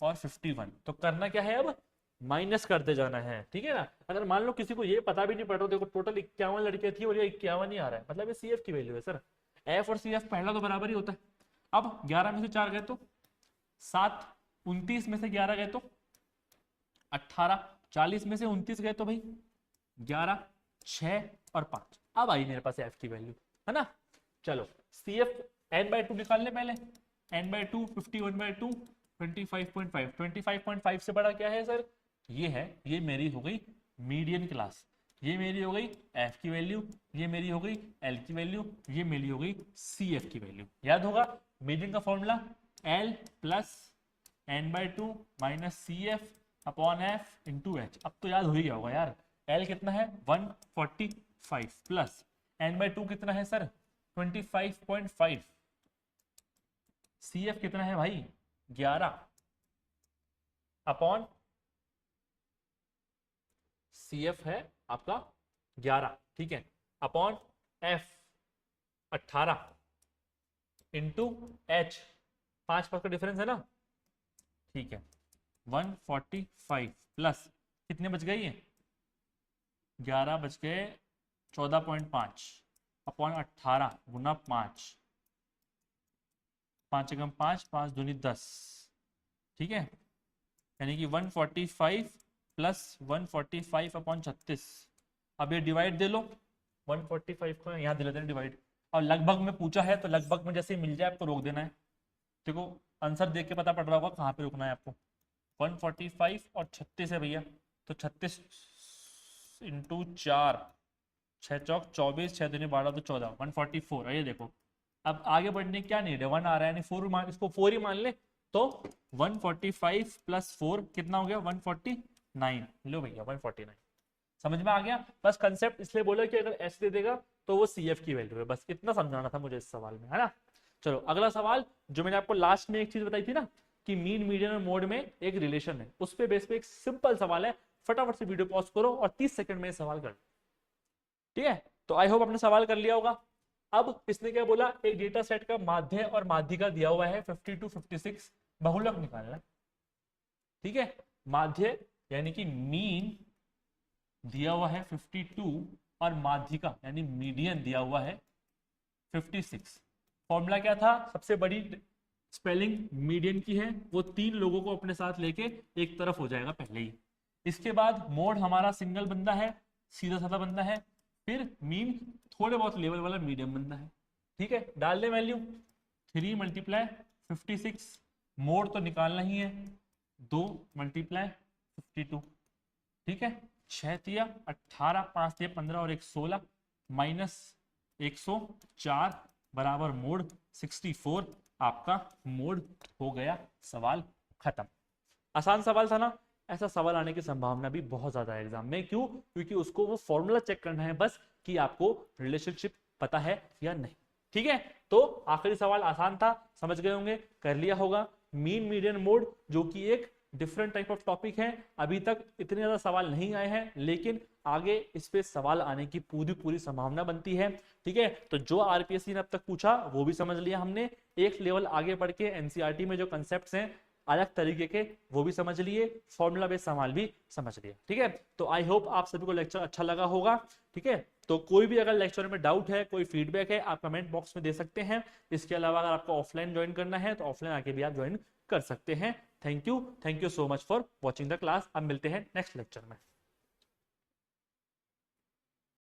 और 51। तो करना क्या है, अब माइनस करते जाना है। ठीक है ना, अगर मान लो किसी को ये पता भी नहीं पड़ रहा, देखो टोटल 51 लड़कियां थी और ये 51 ही आ रहा है, मतलब ये सी एफ की वैल्यू है सर। एफ और सी एफ पहला तो बराबर ही होता है। अब 11 में से 4 गए तो 7, 29 में से 11 गए तो 18, 40 में से 29 गए तो भाई 11, 6 और 5। अब आई मेरे पास एफ की वैल्यू, है ना। चलो, सी एफ n/2 निकाल ले पहले, n/2 51/2 25.5, 25.5 से बड़ा क्या है सर, ये है, ये मेरी हो गई मीडियन क्लास, ये मेरी हो गई एफ की वैल्यू, ये मेरी हो गई एल की वैल्यू, ये मेरी हो गई सी एफ की वैल्यू। याद होगा मीडियन का formula, L plus n/2 minus C F upon F into H. अब तो याद हो ही गया होगा यार, एल कितना है 145 प्लस n/2 कितना है सर 25.5, सी एफ कितना है भाई 11 अपॉन सी एफ है आपका 11, ठीक है, अपॉन एफ 18 इंटू एच, 5 का डिफरेंस है ना, ठीक है, 145 प्लस कितने बच गए, ये 11 बच गए 14.5 अपॉन 18 गुना 5, 5 एकम 5, 5 दूनी 10, ठीक है, यानी कि 145 प्लस 145 अपॉन 36। अब ये डिवाइड दे लो, 145 को यहाँ दे लेते हैं डिवाइड, और लगभग में पूछा है तो लगभग में जैसे ही मिल जाए आपको रोक देना है। देखो आंसर देख के पता पड़ रहा होगा कहाँ पे रुकना है आपको, 145 और 36 है भैया, तो 36 इंटू 4, 6 चौक 24, 6 दूनी 12 तो 14, 144। ये देखो, अब आगे बढ़ने क्या नीड है, 1 आ रहा है, यानी 4 मान, इसको 4 ही मान ले, तो 145 प्लस 4 कितना हो गया 149। लो भैया 149, समझ में आ गया। बस कंसेप्ट इसलिए बोला कि अगर एस दे देगा तो वो सी एफ की वैल्यू है, बस इतना समझाना था मुझे इस सवाल में, है ना। चलो अगला सवाल, जो मैंने आपको लास्ट में एक चीज बताई थी ना कि मीन मीडियन और मोड में एक रिलेशन है, उस पे बेस पे एक सिंपल सवाल है, फटाफट से वीडियो पॉज करो और 30 सेकंड में सवाल कर, ठीक है। तो आई होप आपने सवाल कर लिया होगा। अब इसने क्या बोला, एक डेटा सेट का माध्य और माध्यिका दिया हुआ है 52 56, बहुलक निकालना है। ठीक है, माध्य यानी कि मीन दिया हुआ है 52 और माध्यिका यानी मीडियन दिया हुआ है 56। फॉर्मूला क्या था, सबसे बड़ी स्पेलिंग मीडियन की है, वो 3 लोगों को अपने साथ लेके एक तरफ हो जाएगा पहले ही। इसके बाद मोड हमारा सिंगल बंदा है, सीधा साधा बंदा है, फिर मीन थोड़े बहुत लेवल वाला मीडियम बंदा है। ठीक है, डाल दे वैल्यू 3 मल्टीप्लाई 56, मोड तो निकालना ही है, 2 मल्टीप्लाई 52। ठीक है, 6 तिया 18, 5 तिया 15 और 1 16, माइनस 104 बराबर मोड 64। आपका मोड हो गया, सवाल खत्म। आसान सवाल था ना। ऐसा सवाल आने की संभावना भी बहुत ज्यादा है एग्जाम में। क्यों? क्योंकि उसको वो फॉर्मूला चेक करना है बस कि आपको रिलेशनशिप पता है या नहीं। ठीक है, तो आखिरी सवाल आसान था, समझ गए होंगे, कर लिया होगा। मीन मीडियन मोड जो कि एक डिफरेंट टाइप ऑफ टॉपिक है, अभी तक इतने ज्यादा सवाल नहीं आए हैं, लेकिन आगे इस पे सवाल आने की पूरी पूरी संभावना बनती है। ठीक है, तो जो आरपीएससी ने अब तक पूछा वो भी समझ लिया हमने, एक लेवल आगे बढ़ के एनसीईआरटी में जो कंसेप्ट्स हैं अलग तरीके के वो भी समझ लिए, फॉर्मूला बेस्ड सवाल भी समझ लिए। ठीक है, तो आई होप आप सभी को लेक्चर अच्छा लगा होगा। ठीक है, तो कोई भी अगर लेक्चर में डाउट है, कोई फीडबैक है, आप कमेंट बॉक्स में दे सकते हैं। इसके अलावा अगर आपको ऑफलाइन ज्वाइन करना है तो ऑफलाइन आके भी आप ज्वाइन कर सकते हैं। Thank you so much for watching the class. अब मिलते हैं नेक्स्ट लेक्चर में।